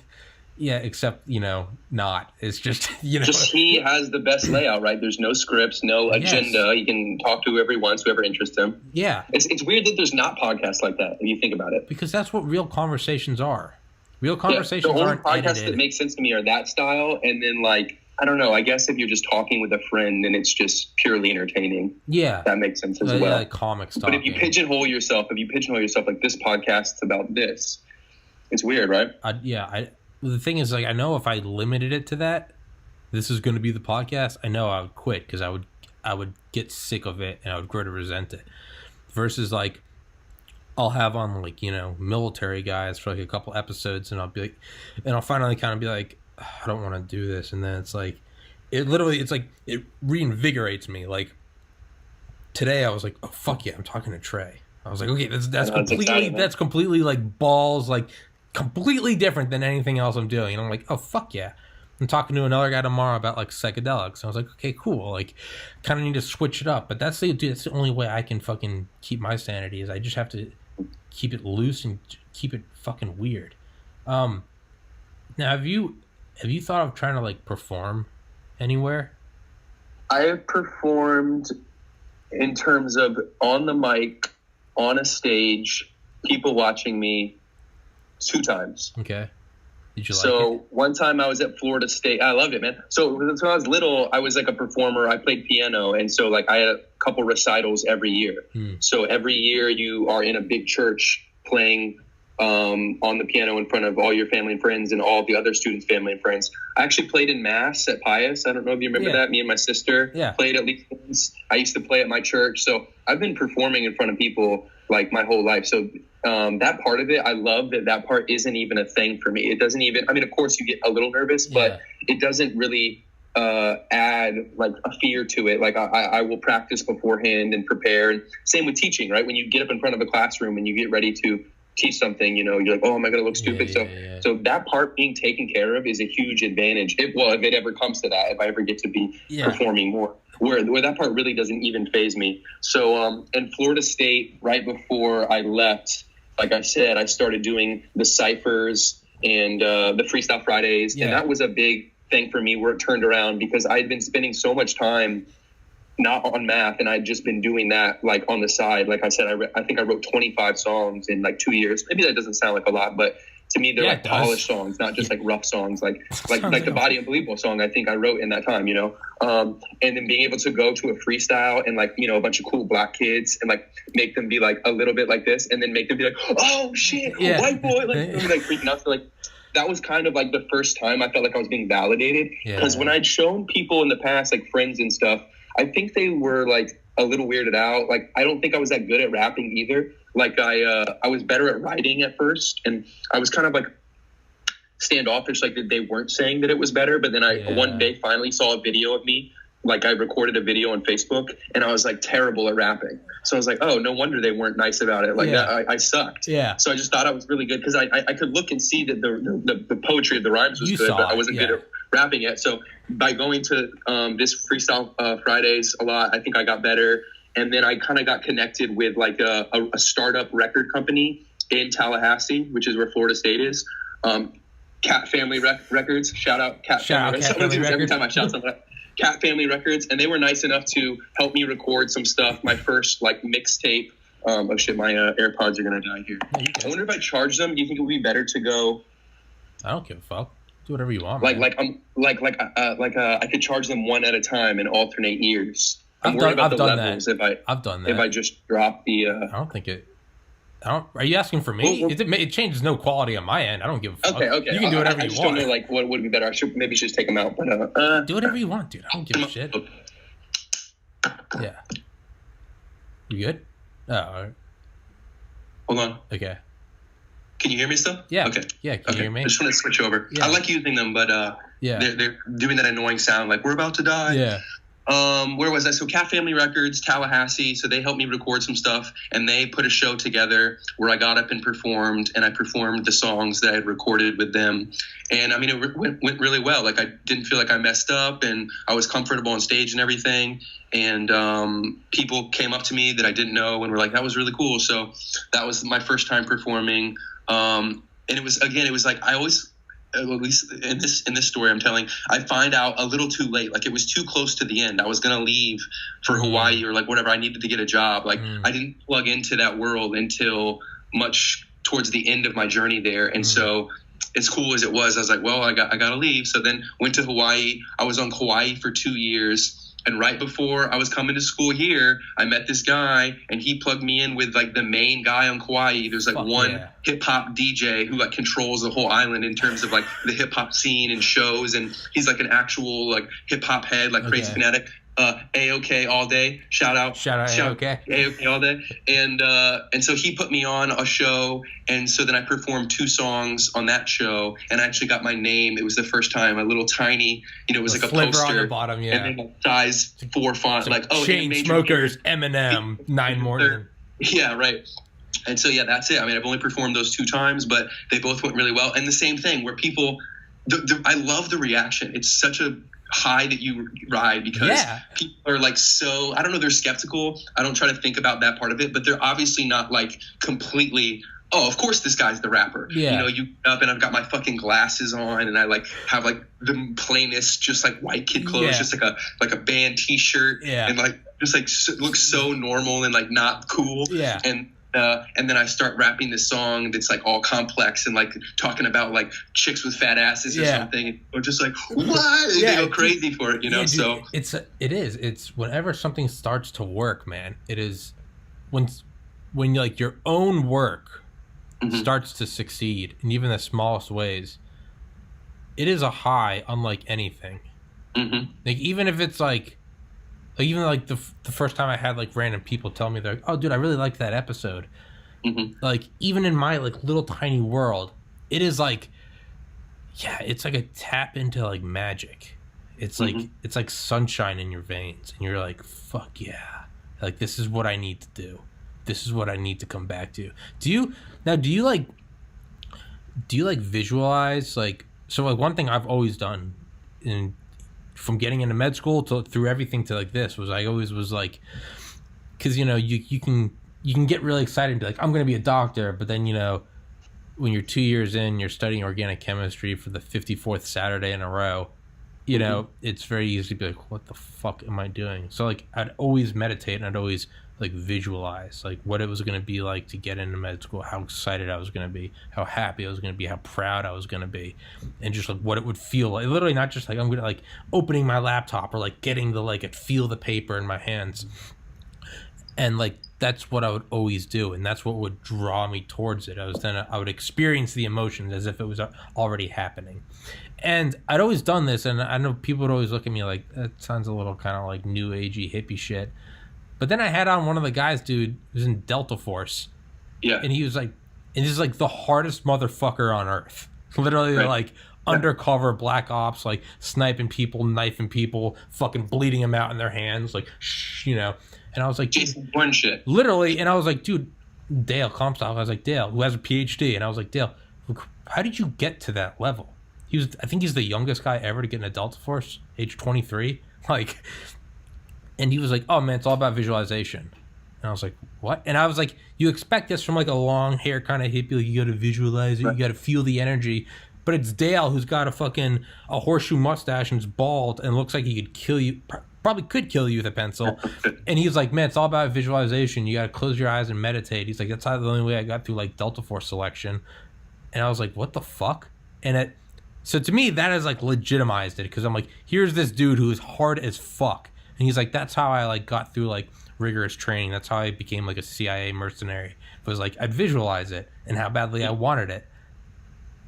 yeah, except, you know, not. It's just, you know. Just he has the best layout, right? There's no scripts, no agenda. He can talk to whoever he wants, whoever interests him. Yeah. It's weird that there's not podcasts like that, if you think about it. Because that's what real conversations are. Real conversations aren't the only podcasts edited. that make sense to me are that style, and then, like, I don't know, I guess if you're just talking with a friend and it's just purely entertaining. Yeah. That makes sense as well. Yeah, like comics talking. But if you pigeonhole yourself like this podcast's about this, it's weird, right? The thing is, like, I know if I limited it to that, this is going to be the podcast, I know I would quit because I would get sick of it and I would grow to resent it. Versus, like, I'll have on, like, you know, military guys for like a couple episodes, and I'll be like, and I'll finally kind of be like, I don't want to do this, and then it's like, it reinvigorates me. Like today, I was like, oh fuck yeah, I'm talking to Trey. I was like, okay, that's completely like balls, like completely different than anything else I'm doing. And I'm like, oh fuck yeah, I'm talking to another guy tomorrow about like psychedelics. I was like, okay, cool. Like, kind of need to switch it up, but that's the only way I can fucking keep my sanity is I just have to keep it loose and keep it fucking weird. Now, have you thought of trying to like perform anywhere? I have performed in terms of on the mic, on a stage, people watching me 2 times. Okay. Did you like it? One time I was at Florida State. I loved it, man. So when I was little, I was like a performer. I played piano. And so like I had a couple recitals every year. So every year you are in a big church playing on the piano in front of all your family and friends and all the other students' family and friends. I actually played in Mass at Pius. I don't know if you remember that. Me and my sister played at least once. I used to play at my church. So I've been performing in front of people like my whole life. So that part of it, I love that part isn't even a thing for me. It doesn't even, I mean, of course you get a little nervous, but it doesn't really add like a fear to it. Like I will practice beforehand and prepare. And same with teaching, right? When you get up in front of a classroom and you get ready to teach something, you know, you're like, oh, am I going to look stupid? So that part being taken care of is a huge advantage. If it ever comes to that, if I ever get to be performing more, where that part really doesn't even faze me. So in Florida State, right before I left, like I said, I started doing the ciphers and the Freestyle Fridays. And that was a big thing for me where it turned around because I had been spending so much time not on math, and I'd just been doing that like on the side. Like I said, I think I wrote 25 songs in like 2 years. Maybe that doesn't sound like a lot, but to me they're like polished songs, not just like rough songs. Like the Body Unbelievable song I think I wrote in that time, you know. And then being able to go to a freestyle and like, you know, a bunch of cool black kids and like make them be like a little bit like this, and then make them be like, oh shit, white boy, like freaking out. So like that was kind of like the first time I felt like I was being validated. Because when I'd shown people in the past, like friends and stuff, I think they were like a little weirded out. Like, I don't think I was that good at rapping either. Like, I was better at writing at first, and I was kind of like standoffish, like they weren't saying that it was better. But then I one day finally saw a video of me. Like, I recorded a video on Facebook, and I was like terrible at rapping. So I was like, oh, no wonder they weren't nice about it. Like, I sucked. Yeah. So I just thought I was really good because I could look and see that the poetry of the rhymes was good, but I wasn't good at rapping yet. So by going to this Freestyle Fridays a lot, I think I got better. And then I kind of got connected with like a startup record company in Tallahassee, which is where Florida State is. Cat Family Records. Shout out Cat Family Records. Every time I shout something out. Cat Family Records, and they were nice enough to help me record some stuff. My first like mixtape. Oh shit, my AirPods are gonna die here. I wonder if I charge them. Do you think it would be better to go? I don't give a fuck. Do whatever you want. I could charge them one at a time and alternate ears. I'm I've worried about the done levels that. I've done that. If I just drop the. I don't think it. Are you asking for me? It changes no quality on my end. I don't give a fuck. Okay. You can do whatever you want. I just don't know like what would be better. I should just take them out. But do whatever you want, dude. I don't give a shit. Yeah. You good? Oh. All right. Hold on. Okay. Can you hear me still? Yeah. Okay. Yeah. Can you hear me? I just want to switch over. Yeah. I like using them, but they're doing that annoying sound like we're about to die. Yeah. Where was I? So Cat Family Records, Tallahassee. So they helped me record some stuff, and they put a show together where I got up and performed, and I performed the songs that I had recorded with them. And I mean, it went really well. Like, I didn't feel like I messed up, and I was comfortable on stage and everything. And people came up to me that I didn't know and were like, that was really cool. So that was my first time performing. And it was like, I always, at least in this story I'm telling, I find out a little too late. Like, it was too close to the end. I was going to leave for Hawaii or like whatever. I needed to get a job. Like, I didn't plug into that world until much towards the end of my journey there. And so as cool as it was, I was like, well, I got to leave. So then went to Hawaii. I was on Hawaii for 2 years. And right before I was coming to school here, I met this guy, and he plugged me in with like the main guy on Kauai. There's like hip hop DJ who like controls the whole island in terms of like the hip hop scene and shows. And he's like an actual like hip hop head, like crazy fanatic. AOK all day. Shout out AOK. AOK all day. And so he put me on a show, and so then I performed 2 songs on that show, and I actually got my name. It was the first time, a little tiny, it was like a poster on the bottom, and then size 4 font, like Chain Smokers, Eminem, 9 more. Yeah, right. And so that's it. I mean, I've only performed those 2 times, but they both went really well. And the same thing where people, I love the reaction. It's such a high that you ride because people are like, so I don't know, they're skeptical. I don't try to think about that part of it, but they're obviously not like completely, oh, of course this guy's the rapper. You get up and I've got my fucking glasses on, and I like have like the plainest, just like white kid clothes, just like a band t-shirt, and like just like looks so normal and like not cool. And then I start rapping this song that's like all complex and like talking about like chicks with fat asses or something. Or just like, what? They go crazy for it, Dude, so it's whenever something starts to work, man. It is when like your own work starts to succeed in even the smallest ways. It is a high unlike anything. Like, even if it's like even like the first time I had like random people tell me, they're like, oh dude, I really liked that episode. Like, even in my like little tiny world, it is like, it's like a tap into like magic. It's like it's like sunshine in your veins, and you're like, fuck yeah, like this is what I need to do. This is what I need to come back to. Do you visualize, like, so like one thing I've always done from getting into med school through everything to like this was, I always was like, because you can get really excited and be like, I'm going to be a doctor, but then when you're 2 years in, you're studying organic chemistry for the 54th Saturday in a row, it's very easy to be like, what the fuck am I doing? So like, I'd always meditate, and I'd always like visualize like what it was going to be like to get into med school, how excited I was going to be, how happy I was going to be, how proud I was going to be, and just like what it would feel like. Literally not just like I'm going to like opening my laptop or like getting the like feel the paper in my hands. And like that's what I would always do, and that's what would draw me towards it. I would experience the emotions as if it was already happening. And I'd always done this, and I know people would always look at me like, that sounds a little kind of like new agey hippie shit. But then I had on one of the guys, dude, who was in Delta Force. Yeah. And he was like, and he's like the hardest motherfucker on earth. Literally, right. Like undercover black ops, like sniping people, knifing people, fucking bleeding them out in their hands, like, shh, you know. And I was like, Jason Bourne shit. Literally, and I was like, dude, Dale Comstock. I was like, Dale, who has a PhD. And I was like, Dale, how did you get to that level? I think he's the youngest guy ever to get in a Delta Force, age 23. Like, and he was like, oh man, it's all about visualization. And I was like, what? And I was like, you expect this from like a long hair kind of hippie, like you got to visualize it, right. You got to feel the energy. But it's Dale who's got a horseshoe mustache and is bald and looks like he could kill you, probably could kill you with a pencil. And he was like, man, it's all about visualization. You got to close your eyes and meditate. He's like, that's the only way I got through like Delta Force selection. And I was like, what the fuck? And so to me, that has like legitimized it, because I'm like, here's this dude who is hard as fuck. And he's like, that's how I like got through like rigorous training. That's how I became like a CIA mercenary. It was like, I'd visualize it and how badly I wanted it.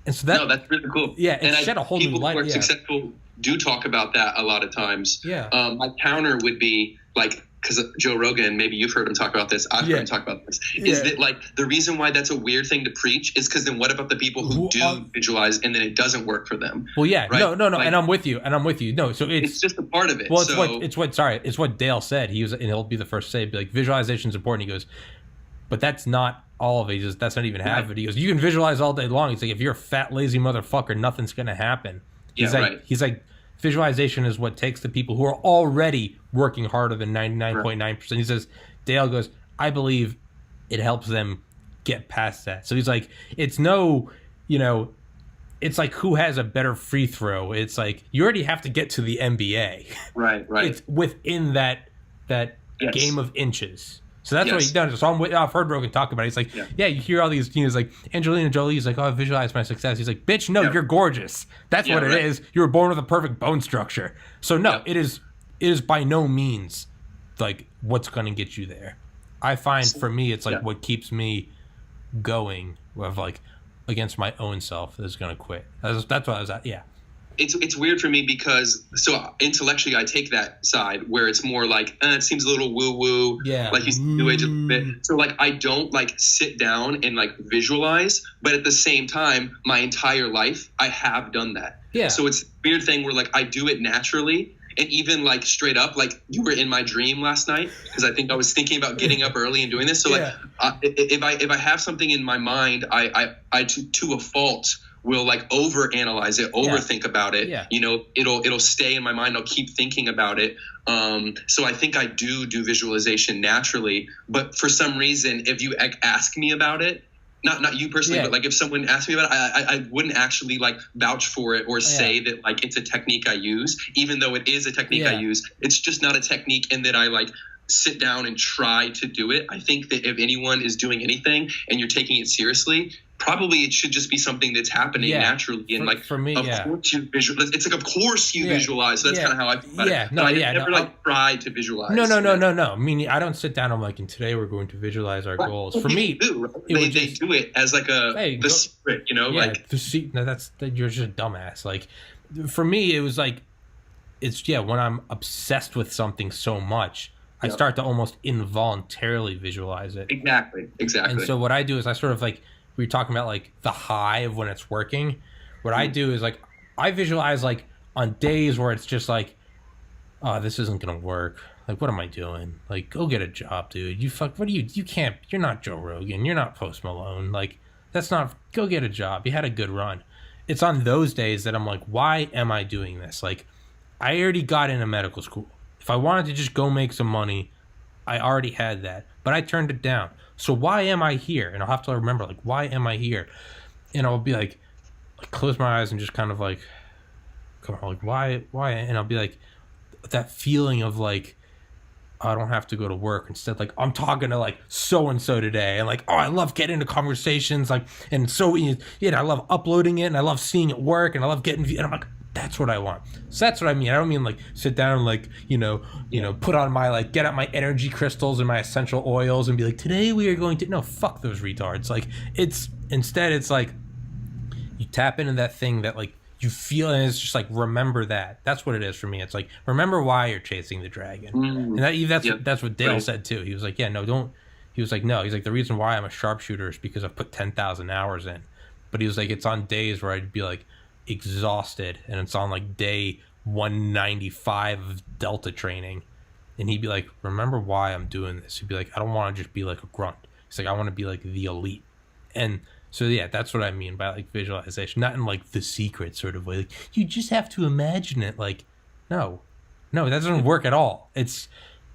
And so that's really cool. Yeah, it shed a whole new light. People who are successful do talk about that a lot of times. Yeah. My counter would be like, because Joe Rogan, maybe you've heard him talk about this, I've heard him talk about this, is that like the reason why that's a weird thing to preach is because then what about the people who do visualize and then it doesn't work for them? Well, yeah, right? No, like, and I'm with you. No, so it's just a part of it. Well, it's what Dale said. And he'll be the first to say, be like, visualization is important. He goes, but that's not all of it. That's not even half of it. He goes, you can visualize all day long. He's like, if you're a fat, lazy motherfucker, nothing's going to happen. He's like, visualization is what takes the people who are already working harder than 99.9%. He says, Dale goes, I believe it helps them get past that. So he's like, it's no, it's like who has a better free throw. It's like you already have to get to the NBA. Right. It's within that game of inches. So that's what he's done. So I've heard Rogan talk about it. He's like, you hear all these, like Angelina Jolie's like, oh, I visualize my success. He's like, bitch, no, you're gorgeous. That's what it is. You were born with a perfect bone structure. So no, it is by no means like what's going to get you there. I find for me, it's like what keeps me going of like against my own self that's going to quit. That's what I was at. Yeah. It's weird for me because so intellectually I take that side where it's more like it seems a little woo woo, like he's new age a bit. So like I don't like sit down and like visualize, but at the same time, my entire life I have done that. Yeah. So it's a weird thing where like I do it naturally, and even like straight up, like you were in my dream last night because I think I was thinking about getting up early and doing this. So like if I have something in my mind, I to a fault will like overanalyze it, overthink about it. Yeah. It'll stay in my mind. I'll keep thinking about it. So I think I do visualization naturally, but for some reason, if you ask me about it, not you personally, but like if someone asked me about it, I wouldn't actually like vouch for it or say that like it's a technique I use, even though it is a technique I use. It's just not a technique in that I like sit down and try to do it. I think that if anyone is doing anything and you're taking it seriously, probably it should just be something that's happening naturally. And for me, of course you visualize. It's like, of course you visualize. So that's kind of how I feel about it. No, I never try to visualize. No. I mean, I don't sit down. I'm like, and today we're going to visualize our goals. Well, for me, they do it as like the secret, like the secret. No, you're just a dumbass. Like for me, it was like, it's when I'm obsessed with something so much, I start to almost involuntarily visualize it. Exactly. And so what I do is I sort of like, we were talking about like the high of when it's working. What I do is like, I visualize like on days where it's just like, oh, this isn't going to work. Like, what am I doing? Like, go get a job, dude. You're not Joe Rogan. You're not Post Malone. Like, go get a job. You had a good run. It's on those days that I'm like, why am I doing this? Like, I already got into medical school. If I wanted to just go make some money, I already had that, but I turned it down. So why am I here? And I'll have to remember, like, why am I here? And I'll be like close my eyes and just kind of like, come on, like, why? And I'll be like, that feeling of like, I don't have to go to work. Instead, like, I'm talking to like so-and-so today. And like, oh, I love getting into conversations. Like, and so, I love uploading it and I love seeing it work and I love getting, and I'm like, That's what I want. So that's what I mean. I don't mean like sit down and like, put on my, like, get out my energy crystals and my essential oils and be like, today we are going to, no, fuck those retards. Like, instead it's like, you tap into that thing that like you feel, and it's just like, remember that. That's what it is for me. It's like, remember why you're chasing the dragon. And that's what Dale said too. He was like, yeah, no, don't. He was like, no. He's like, the reason why I'm a sharpshooter is because I've put 10,000 hours in. But he was like, it's on days where I'd be like exhausted, and it's on like day 195 of Delta training, and he'd be like, remember why I'm doing this. He'd be like, I don't want to just be like a grunt. He's like, I want to be like the elite. And so yeah, that's what I mean by like visualization, not in like the secret sort of way. Like, you just have to imagine it. Like, no, that doesn't work at all.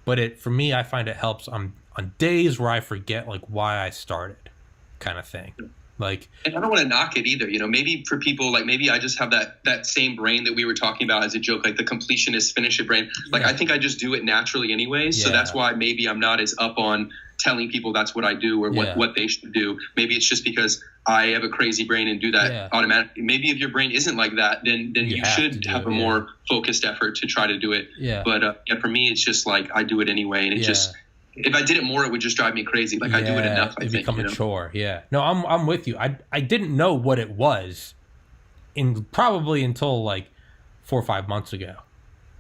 For me, I find it helps on days where I forget like why I started, kind of thing. Like, and I don't want to knock it either. Maybe for people, like, maybe I just have that same brain that we were talking about as a joke, like the completionist, finish it brain. Like, I think I just do it naturally anyways. So that's why maybe I'm not as up on telling people that's what I do or what they should do. Maybe it's just because I have a crazy brain and do that automatically. Maybe if your brain isn't like that, then you should have a more focused effort to try to do it. But for me, it's just like I do it anyway, and it just. If I did it more, it would just drive me crazy. Like, I do it enough, I think. Become a chore, No, I'm with you. I didn't know what it was probably until like 4 or 5 months ago.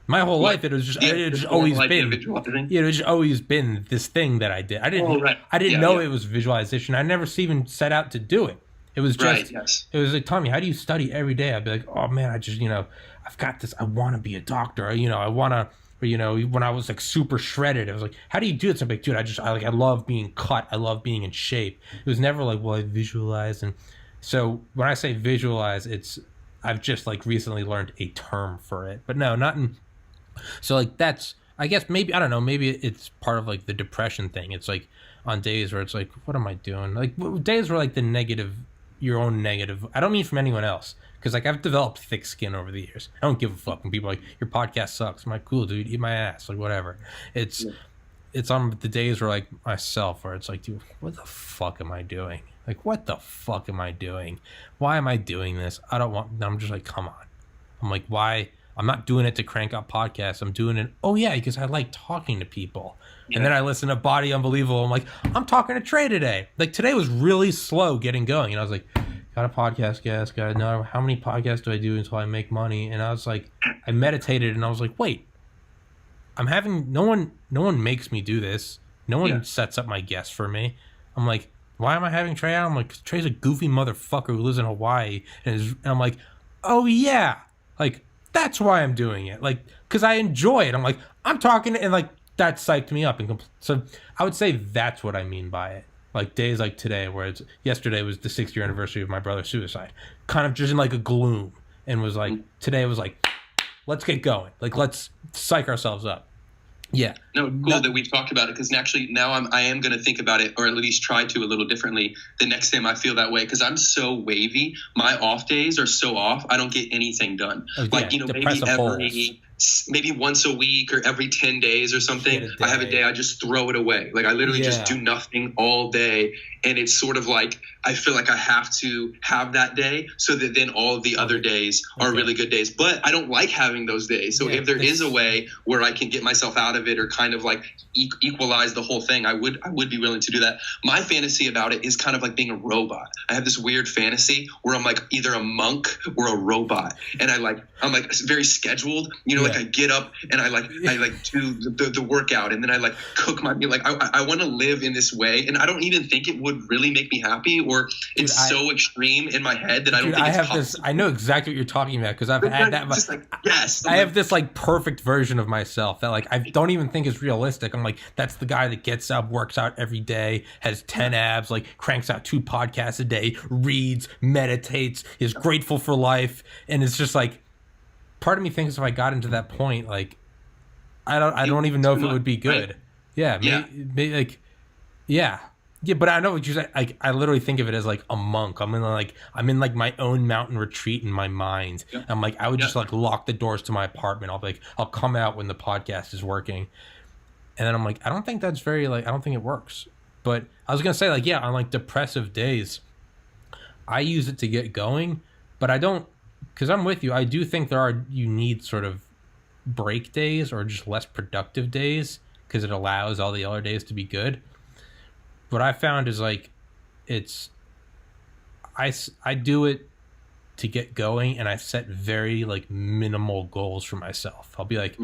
My whole life, it was just always been. It was just always been this thing that I did. I didn't know it was visualization. I never even set out to do it. It was just, it was like, Tommy, how do you study every day? I'd be like, oh man, I just, I've got this. I want to be a doctor. I want to. When I was like super shredded, it was like, how do you do it? So I'm like, dude, I love being cut. I love being in shape. It was never like, well, I visualize. And so when I say visualize, I've just like recently learned a term for it, but no, not in. So like, that's, I guess maybe, I don't know, maybe it's part of like the depression thing. It's like on days where it's like, what am I doing? Like days where like the negative, your own negative, I don't mean from anyone else. Because, like, I've developed thick skin over the years. I don't give a fuck when people are like, your podcast sucks. I'm like, cool, dude, eat my ass. Like, whatever. It's on the days where, like, myself, where it's like, dude, what the fuck am I doing? Like, what the fuck am I doing? Why am I doing this? I'm just like, come on. I'm like, why? I'm not doing it to crank out podcasts. I'm doing it, because I like talking to people. And then I listen to Body Unbelievable. I'm like, I'm talking to Trey today. Like, today was really slow getting going. And I was like, got a podcast guest, got to know how many podcasts do I do until I make money. And I was like, I meditated and I was like, wait, no one makes me do this. No one sets up my guests for me. I'm like, why am I having Trey out? I'm like, Trey's a goofy motherfucker who lives in Hawaii. And I'm like, oh yeah. Like, that's why I'm doing it. Like, cause I enjoy it. I'm like, I'm talking and like, that psyched me up. So I would say that's what I mean by it. Like days like today, where yesterday was the 6th year anniversary of my brother's suicide, kind of just in like a gloom, and was like, today was like, let's get going. Like, let's psych ourselves up. Yeah. No, cool that we've talked about it, because actually now I am going to think about it, or at least try to, a little differently the next time I feel that way, because I'm so wavy. My off days are so off. I don't get anything done. Maybe once a week or every 10 days or something, I have a day I just throw it away. Like, I literally just do nothing all day. And it's sort of like, I feel like I have to have that day so that then all of the other days are really good days. But I don't like having those days. So if there is a way where I can get myself out of it, or kind of like equalize the whole thing, I would be willing to do that. My fantasy about it is kind of like being a robot. I have this weird fantasy where I'm like either a monk or a robot. And I'm like very scheduled, like I get up and I do the workout, and then I like cook my meal. Like I want to live in this way, and I don't even think it would really make me happy, or it's so extreme in my head that I don't think it's possible. I know exactly what you're talking about, because I've had that. Just like, yes, I have this like perfect version of myself that like I don't even think is realistic. I'm like, that's the guy that gets up, works out every day, has 10 abs, like cranks out 2 podcasts a day, reads, meditates, is grateful for life, and it's just like, part of me thinks if I got into that point, like, I don't even know if it would be good. Right. Maybe, but I know what you said. Like, I literally think of it as like a monk. I'm in my own mountain retreat in my mind. Yeah. I'm like, I would just like lock the doors to my apartment. I'll come out when the podcast is working. And then I'm like, I don't think that's I don't think it works. But I was going to say, like, yeah, on like depressive days, I use it to get going, but I don't because I'm with you. I do think you need sort of break days or just less productive days because it allows all the other days to be good. What I found is like, I do it to get going, and I set very like minimal goals for myself. I'll be like,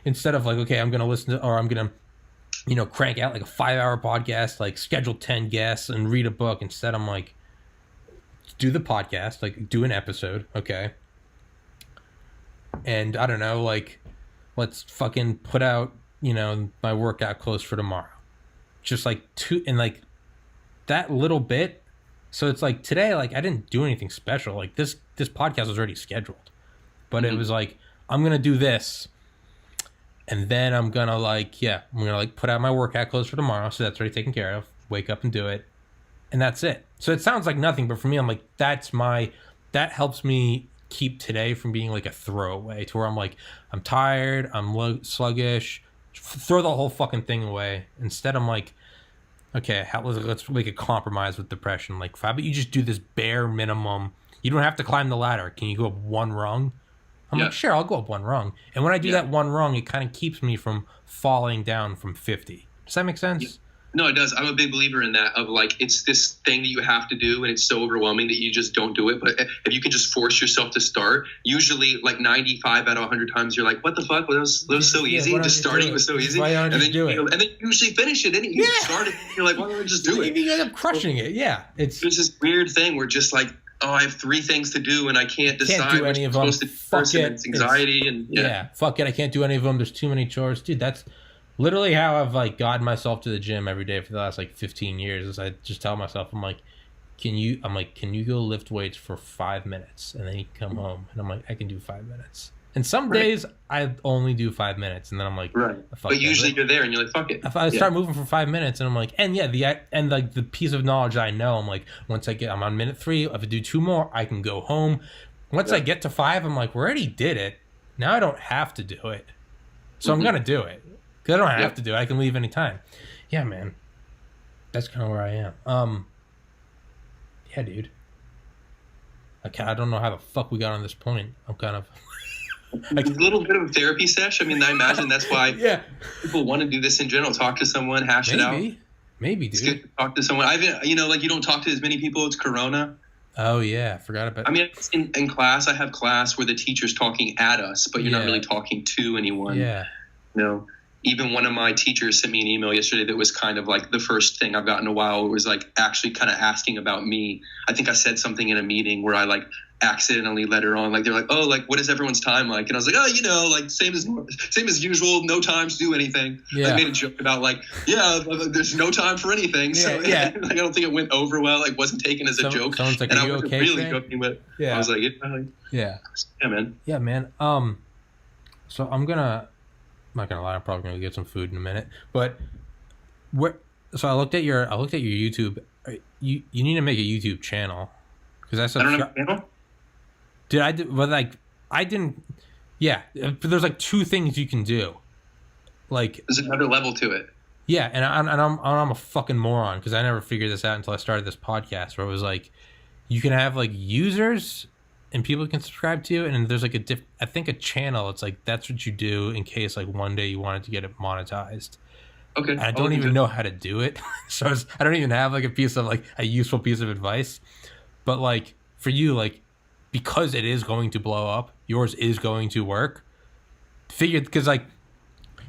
instead of like, okay, I'm gonna listen to, or I'm gonna, crank out like a 5-hour podcast, like schedule 10 guests and read a book. Instead, I'm like, do the podcast, like do an episode, okay? And I don't know, like, let's fucking put out, my workout clothes for tomorrow. Just like and like that little bit. So it's like today, like I didn't do anything special. Like this podcast was already scheduled, but it was like, I'm going to do this. And then I'm going to put out my workout clothes for tomorrow. So that's already taken care of. Wake up and do it. And that's it. So it sounds like nothing, but for me, I'm like, that helps me keep today from being like a throwaway to where I'm like, I'm tired, I'm sluggish, throw the whole fucking thing away. Instead, I'm like, okay, let's make a compromise with depression. Like, how about you just do this bare minimum? You don't have to climb the ladder. Can you go up one rung? I'm like, sure, I'll go up one rung. And when I do that one rung, it kind of keeps me from falling down from 50. Does that make sense? Yeah. No, it does. I'm a big believer in that, of like, it's this thing that you have to do, and it's so overwhelming that you just don't do it. But if you can just force yourself to start, usually like 95 out of 100 times, you're like, what the fuck? That was so easy. Just starting was so easy. Why don't you do it? And then you usually finish it. And you start it, and you're like, why don't I just do it? You end up crushing it. Yeah. There's this weird thing where just like, oh, I have 3 things to do, and I can't decide which I'm supposed to do first. It's anxiety. Fuck it. I can't do any of them. There's too many chores. Dude, that's literally how I've like gotten myself to the gym every day for the last like 15 years. Is I just tell myself, I'm like, can you go lift weights for 5 minutes? And then you come home, and I'm like, I can do 5 minutes. And some days I only do 5 minutes, and then I'm like, but usually you're there and you're like, fuck it. If I start moving for 5 minutes, and I'm like, the piece of knowledge I know, I'm like, I'm on minute 3. If I do 2 more, I can go home. Once I get to 5, I'm like, we already did it. Now I don't have to do it. So I'm gonna do it. Because I don't have to do it. I can leave anytime. Yeah, man. That's kind of where I am. Yeah, dude. I don't know how the fuck we got on this point. I'm kind of... a little bit of a therapy sesh. I mean, I imagine that's why people want to do this in general. Talk to someone, hash it out. Maybe, dude. It's good to talk to someone. You don't talk to as many people. It's Corona. Oh, yeah. I forgot about... I mean, in class, I have class where the teacher's talking at us, but you're not really talking to anyone. Yeah. Even one of my teachers sent me an email yesterday that was kind of like the first thing I've gotten in a while. It was like actually kind of asking about me. I think I said something in a meeting where I like accidentally let her on. Like they're like, oh, like what is everyone's time like? And I was like, oh, like same as usual, no time to do anything. Yeah. I made a joke about like, there's no time for anything. So like, I don't think it went over well. Like wasn't taken as a joke. Someone's like, and are I you wasn't okay? Really joking, but I was like, yeah, man. Yeah, man. So I'm not gonna lie, I'm probably gonna get some food in a minute. But so I looked at your YouTube. You need to make a YouTube channel because I don't have a channel. I didn't. Yeah, there's like 2 things you can do. Like there's another level to it. Yeah, and I'm a fucking moron because I never figured this out until I started this podcast where it was like you can have like users and people can subscribe to you, and there's like I think a channel. It's like that's what you do in case like one day you wanted to get it monetized. Okay. And I don't even know how to do it, so I don't even have like a useful piece of advice. But like for you, like because it is going to blow up, yours is going to work. Because like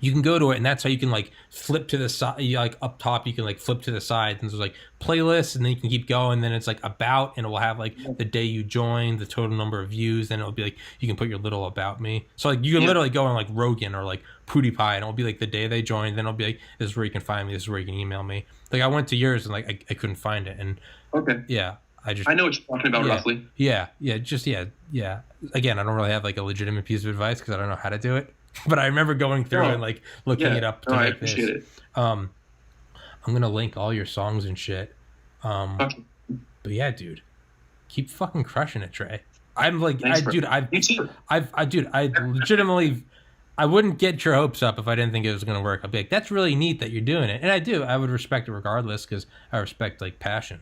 you can go to it, and that's how you can like flip to the side. Like up top, you can like flip to the side, and there's like playlists, and then you can keep going. Then it's like about, and it will have like the day you joined, the total number of views. Then it'll be like you can put your little about me. So like you can literally go on like Rogan or like PewDiePie, and it'll be like the day they joined. Then it'll be like this is where you can find me. This is where you can email me. Like I went to yours, and like I couldn't find it. And I know what you're talking about roughly. Yeah. Again, I don't really have like a legitimate piece of advice because I don't know how to do it. But I remember going through and like looking it up to make I appreciate it. I'm gonna link all your songs and shit. But yeah, dude, keep fucking crushing it, Trey. I'm like, I legitimately, I wouldn't get your hopes up if I didn't think it was gonna work. I'd be like, that's really neat that you're doing it, and I do. I would respect it regardless because I respect like passion.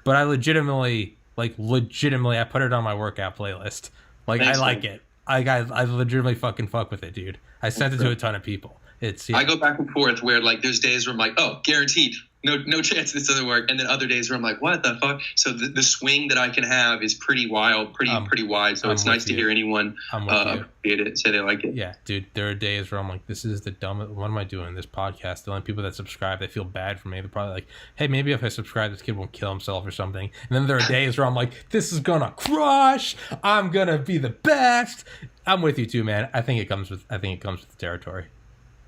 But I legitimately Like legitimately, I put it on my workout playlist. Like Thanks, I like man. it. I legitimately fucking fuck with it, dude. I sent it to a ton of people. It's I go back and forth where like there's days where I'm like, oh, guaranteed, no chance this doesn't work, and then other days where I'm like, what the fuck? So the swing that I can have is pretty wild, pretty wide. So it's nice to hear anyone appreciate it, say they like it. Yeah, dude. There are days where I'm like, this is the dumbest. What am I doing? This podcast. The only people that subscribe, they feel bad for me. They're probably like, hey, maybe if I subscribe, this kid won't kill himself or something. And then there are days where I'm like, this is gonna crush. I'm gonna be the best. I'm with you too, man. I think it comes with the territory.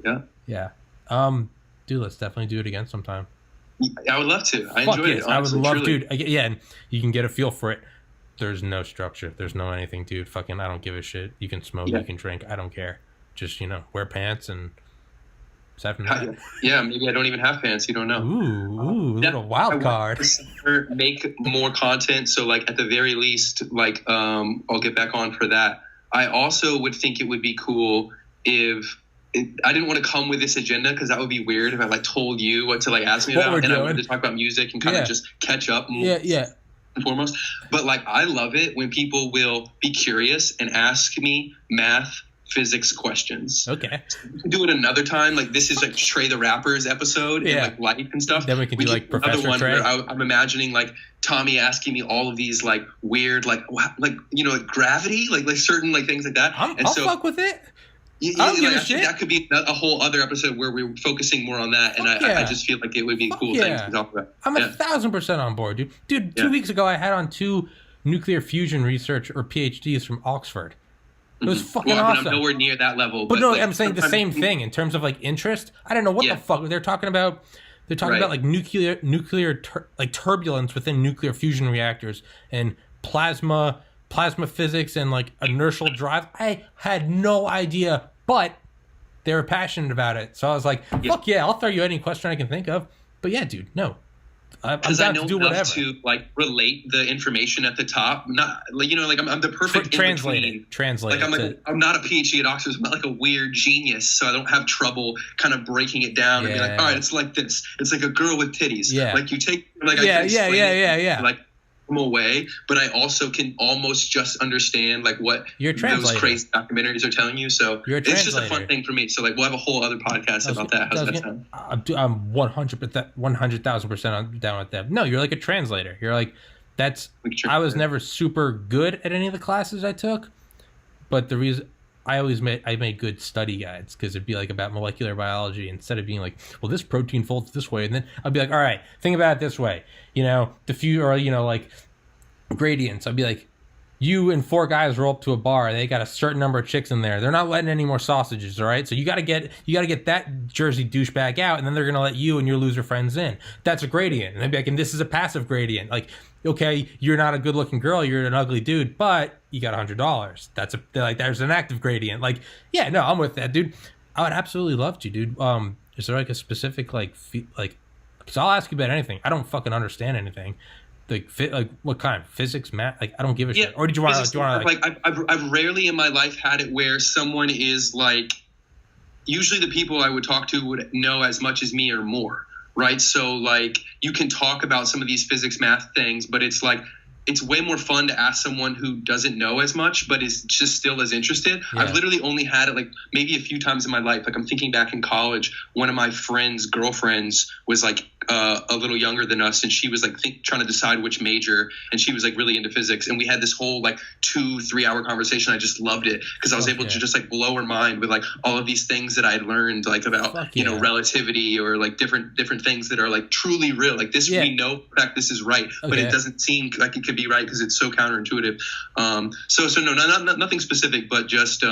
Yeah. Yeah. Dude, let's definitely do it again sometime. I would love to. I enjoyed it. Honestly, I would love, truly. dude. Yeah, and you can get a feel for it. There's no structure. There's no anything, dude. Fucking, I don't give a shit. You can smoke, you can drink. I don't care. Just, wear pants and aside from that. Yeah, maybe I don't even have pants. You don't know. Ooh, little wild card. Make more content. So, like, at the very least, like, I'll get back on for that. I also would think it would be cool if I didn't want to come with this agenda because that would be weird if I like told you what to like ask me about, and I wanted to talk about music and kind of just catch up. Yeah. And foremost, but like I love it when people will be curious and ask me math, physics questions. Okay. We can do it another time. Like this is like Trey the Rapper's episode and like life and stuff. Then we can do like Professor one Trey. Where I'm imagining like Tommy asking me all of these like weird like gravity like certain like things like that. I'll fuck with it. I don't give a shit. That could be a whole other episode where we're focusing more on that, and I just feel like it would be a cool thing to talk about. I'm 1,000% on board, dude. Dude, 2 weeks ago I had on 2 nuclear fusion research or PhDs from Oxford. It was fucking awesome. I'm nowhere near that level. But no, like, I'm saying the same thing in terms of like interest. I don't know what the fuck they're talking about. They're talking about like nuclear like turbulence within nuclear fusion reactors and plasma physics and like inertial drive. I had no idea, but they were passionate about it. So I was like, fuck yeah, I'll throw you any question I can think of. But yeah, dude, no. I'm down to do whatever. To like relate the information at the top. Not like I'm the perfect translate. Like I'm not a PhD at Oxford. I'm not like a weird genius, so I don't have trouble kind of breaking it down and be like, all right, it's like this. It's like a girl with titties. Yeah. Like you take like like away, but I also can almost just understand like what those crazy documentaries are telling you. So it's just a fun thing for me. So like we'll have a whole other podcast about that. How's that sound? I'm 100,000% down with that. No, you're like a translator. You're like I was never super good at any of the classes I took, but the reason I made good study guides because it'd be like about molecular biology instead of being like, well, this protein folds this way, and then I'd be like, all right, think about it this way, diffuse or like gradients. I'd be like, you and 4 guys roll up to a bar, they got a certain number of chicks in there, they're not letting any more sausages, all right? So you got to get that Jersey douchebag out, and then they're gonna let you and your loser friends in. That's a gradient, and I'd be like, and this is a passive gradient. Like, okay, you're not a good looking girl, you're an ugly dude, but you got $100. There's an active gradient. Like, yeah, no, I'm with that, dude. I would absolutely love to, dude. Is there like a specific because I'll ask you about anything. I don't fucking understand anything. Like what kind of physics, math? Like I don't give a shit. Or did you want to like I've rarely in my life had it where someone is like, usually the people I would talk to would know as much as me or more. Right. So like you can talk about some of these physics, math things, but it's like, it's way more fun to ask someone who doesn't know as much, but is just still as interested. Yeah. I've literally only had it like maybe a few times in my life. Like I'm thinking back in college, one of my friend's girlfriends was like a little younger than us. And she was like trying to decide which major. And she was like really into physics. And we had this whole like 2-3 hour conversation. I just loved it because I was able to just like blow her mind with like all of these things that I had learned like about, relativity or like different things that are like truly real. Like this, we know in fact this is right, but it doesn't seem like it could be right because it's so counterintuitive. So no, nothing specific, but just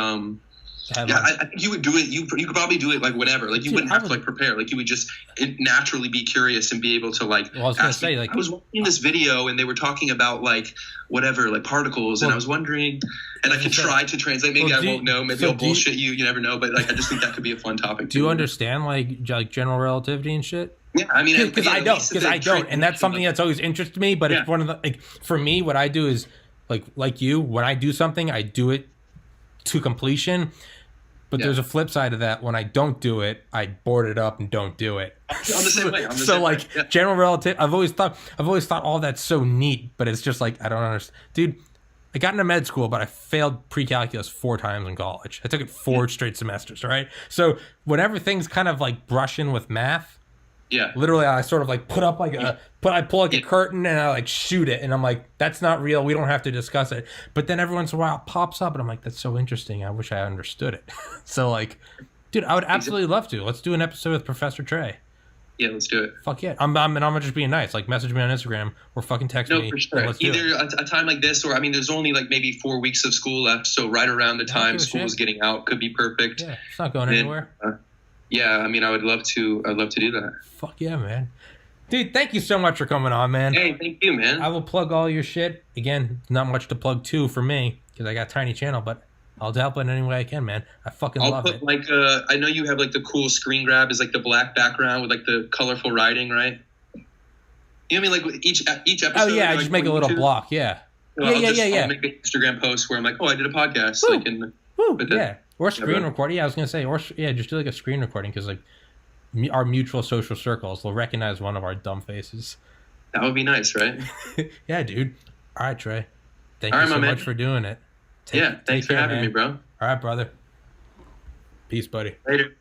I think you would do it. You could probably do it like whatever. Like you wouldn't have to like prepare. Like you would just naturally be curious and be able to like. Well, I was gonna say like I was watching this video and they were talking about like whatever like particles, and I was wondering, and I could try to translate. Maybe I won't know. Maybe I'll bullshit you. You never know. But like I just think that could be a fun topic. Do you understand like general relativity and shit? Yeah, I mean, because I don't, and that's something that's always interested me. But it's one of the like for me, what I do is like you. When I do something, I do it to completion. But there's a flip side of that. When I don't do it, I board it up and don't do it. I'm the same way. General relative, I've always thought all that's so neat, but it's just like, I don't understand. Dude, I got into med school, but I failed pre-calculus 4 times in college. I took it 4 straight semesters, right? So whenever things kind of like brushing with math, literally I sort of like put up like I pull like a curtain and I like shoot it, and I'm like, that's not real. We don't have to discuss it. But then every once in a while it pops up and I'm like, that's so interesting. I wish I understood it. So like, dude, I would absolutely love to. Let's do an episode with Professor Trey. Yeah, let's do it. Fuck yeah. I'm just being nice. Like, message me on Instagram or fucking text me. No, for sure. Either a time like this, or I mean, there's only like maybe 4 weeks of school left, so right around the time school's getting out could be perfect. Yeah, it's not going anywhere. Yeah, I mean, I'd love to do that. Fuck yeah, man. Dude, thank you so much for coming on, man. Hey, thank you, man. I will plug all your shit. Again, not much to plug too for me because I got a tiny channel, but I'll help in any way I can, man. I fucking love it. Like, I know you have like the cool screen grab is like the black background with like the colorful writing, right? You know what I mean? Like each episode. Oh yeah, I just make a little block. Yeah. I'll make an Instagram post where I'm like, oh, I did a podcast. Or screen recording. Yeah, I was gonna say, just do like a screen recording because like our mutual social circles will recognize one of our dumb faces. That would be nice, right? Yeah, dude. All right, Trey. Thank you so much for doing it. Thanks for having me, bro. All right, brother. Peace, buddy. Later.